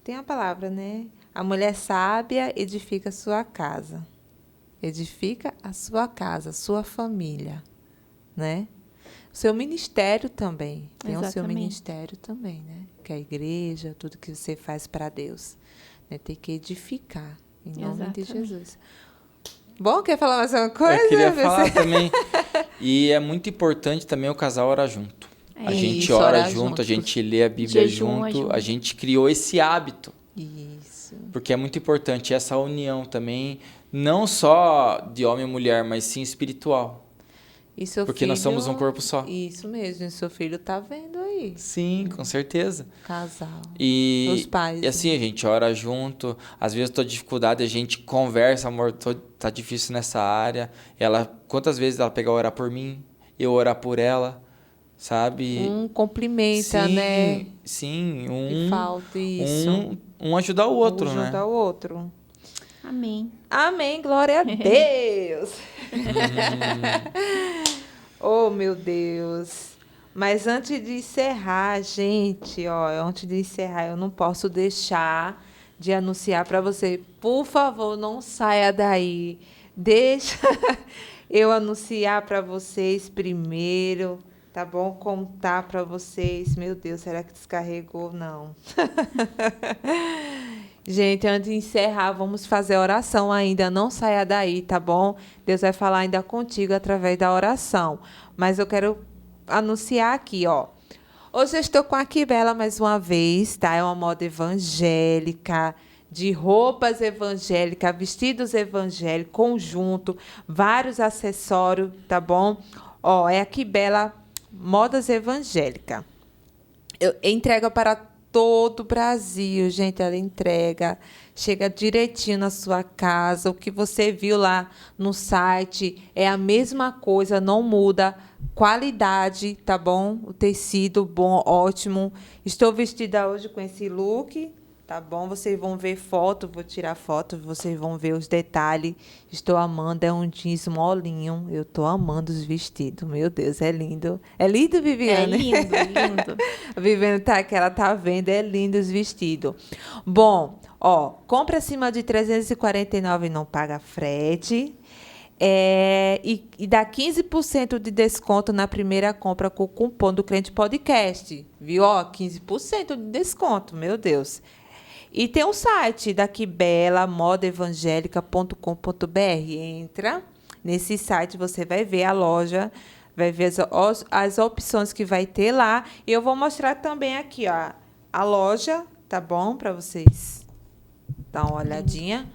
Tem a palavra, né? A mulher sábia edifica a sua casa. Edifica a sua casa, a sua família, né? O seu ministério também. Tem o seu ministério também, né? Que é a igreja, tudo que você faz para Deus. Né? Tem que edificar, em nome de Jesus. Bom, quer falar mais uma coisa? Eu queria falar também. E é muito importante também o casal orar junto. A gente ora junto, a gente lê a Bíblia junto, a gente criou esse hábito. Isso. Porque é muito importante essa união também, não só de homem e mulher, mas sim espiritual. Porque nós somos um corpo só. Isso mesmo, e seu filho tá vendo aí. Sim, com certeza. Casal. Os pais. E assim, a gente ora junto. Às vezes eu tô com dificuldade, a gente conversa, amor, tá difícil nessa área. Quantas vezes ela pega a orar por mim, eu orar por ela, sabe? Um cumprimenta, né? Sim, que falta isso. Um ajudar o outro, né? Ajudar o outro. Amém. Amém, glória a Deus. Oh, meu Deus. Mas antes de encerrar, gente, antes de encerrar, eu não posso deixar de anunciar para você. Por favor, não saia daí. Deixa eu anunciar para vocês primeiro, tá bom? Contar para vocês. Meu Deus, será que descarregou? Não. Gente, antes de encerrar, vamos fazer a oração ainda. Não saia daí, tá bom? Deus vai falar ainda contigo através da oração. Mas eu quero anunciar aqui, ó. Hoje eu estou com a Aquibela mais uma vez, tá? É uma moda evangélica, de roupas evangélicas, vestidos evangélicos, conjunto, vários acessórios, tá bom? Ó, é a Aquibela Modas Evangélica. Entrega para todo o Brasil, gente, ela entrega, chega direitinho na sua casa. O que você viu lá no site é a mesma coisa, não muda. Qualidade, tá bom? O tecido bom, ótimo. Estou vestida hoje com esse look, tá bom? Vocês vão ver foto, vou tirar foto, vocês vão ver os detalhes. Estou amando, é um jeans molinho. Eu estou amando os vestidos. Meu Deus, é lindo. É lindo, Viviane? É lindo, lindo. A Viviane que ela tá vendo, é lindo os vestidos. Bom, ó, compra acima de R$349 e não paga frete. E dá 15% de desconto na primeira compra com o cupom do Crente Podcast. Viu? Ó, 15% de desconto, meu Deus. E tem um site da Aquibela, modaevangelica.com.br. Entra nesse site, você vai ver a loja, vai ver as opções que vai ter lá. E eu vou mostrar também aqui, ó, a loja, tá bom? Para vocês dar uma olhadinha.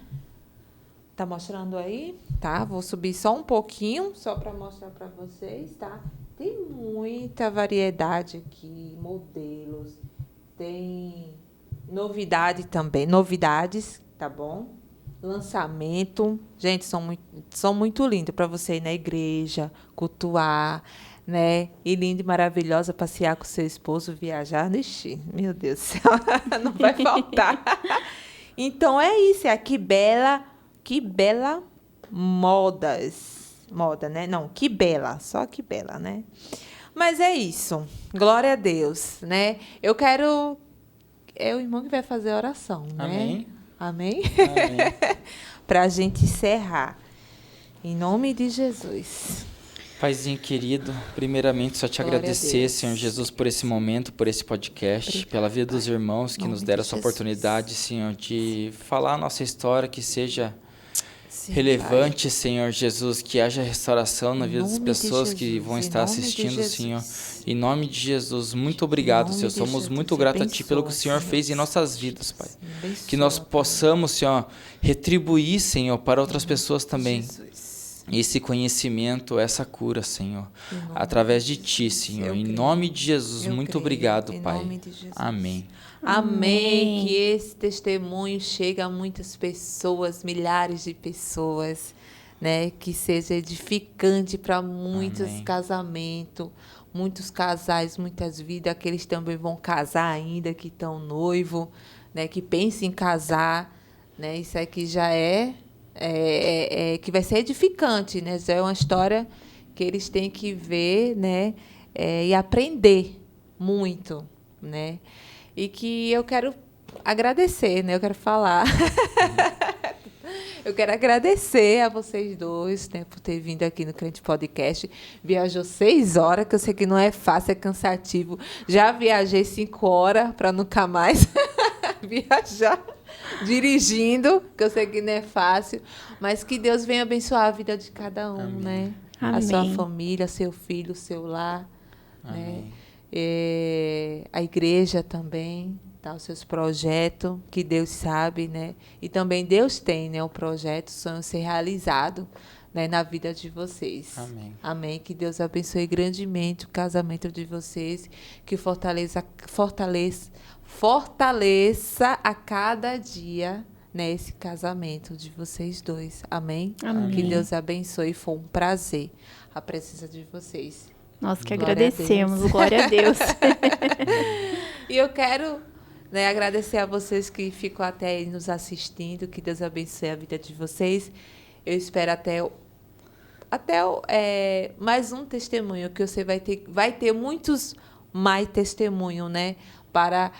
Tá mostrando aí? Tá, vou subir só um pouquinho, só para mostrar para vocês, tá? Tem muita variedade aqui, modelos, tem novidade também, novidades, tá bom? Lançamento, gente, são muito lindos para você ir na igreja, cultuar, né? E linda e maravilhosa, passear com seu esposo, viajar, ixi, meu Deus do céu, não vai faltar. Então é isso, é a Aquibela Moda, né? Não, Aquibela, só Aquibela, né? Mas é isso. Glória a Deus, né? Eu quero... É o irmão que vai fazer a oração, né? Amém. Amém? Amém. Para a gente encerrar. Em nome de Jesus. Paizinho querido, primeiramente só te Glória a agradecer, Deus. Senhor Jesus, por esse momento, por esse podcast, Obrigada, pela vida dos Pai. irmãos que Em nos nome deram de essa Jesus. oportunidade, Senhor, de falar a nossa história, que seja Sim, relevante, Senhor Jesus, que haja restauração na Em vida das nome de pessoas que Jesus, vão em estar nome de assistindo, Jesus. Senhor. Em nome de Jesus, muito obrigado, nome Senhor. de Somos Jesus, muito gratos a Ti pelo que o abençoa, Senhor Senhor. fez em nossas vidas, Pai. Abençoa, Que nós Pai. possamos, Senhor, retribuir, Senhor, para outras pessoas também. Jesus. Esse conhecimento, essa cura, Senhor, Em nome através de de Ti, Jesus. Senhor. Eu Em creio. nome de Jesus, Eu muito creio. obrigado, Em Pai. nome de Jesus. Amém. Amém. Que esse testemunho chegue a muitas pessoas, milhares de pessoas, né? Que seja edificante para muitos Amém. casamentos, muitos casais, muitas vidas. Aqueles também vão casar ainda, que estão noivo, né? Que pensam em casar, né? Isso aqui já que vai ser edificante, né? Já é uma história que eles têm que ver, né? E aprender muito, né? E que eu quero agradecer, né? Eu quero falar. Eu quero agradecer a vocês dois, né, por ter vindo aqui no Crente Podcast. Viajou 6 horas, que eu sei que não é fácil, é cansativo. Já viajei 5 horas para nunca mais viajar dirigindo, que eu sei que não é fácil. Mas que Deus venha abençoar a vida de cada um, Amém. né? A sua Amém. família, seu filho, seu lar, né? Amém. A igreja também, tá? Os seus projetos, que Deus sabe, né? E também Deus tem, né? O projeto, o sonho ser realizado, né? Na vida de vocês. Amém. Amém. Que Deus abençoe grandemente o casamento de vocês, que fortaleça a cada dia, né? Esse casamento de vocês dois. Amém? Amém. Que Deus abençoe. Foi um prazer a presença de vocês. Nós que Glória a agradecemos, Deus. glória a Deus. E eu quero, né, agradecer a vocês que ficam até aí nos assistindo. Que Deus abençoe a vida de vocês. Eu espero mais um testemunho, que você vai ter muitos mais testemunhos, né? Para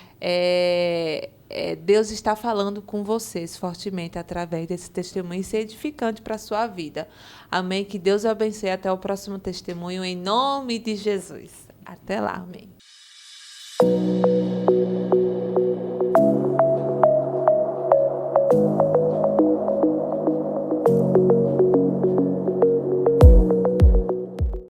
Deus está falando com vocês fortemente através desse testemunho e ser edificante para a sua vida. Amém? Que Deus abençoe. Até o próximo testemunho, em nome de Jesus. Até lá. Amém.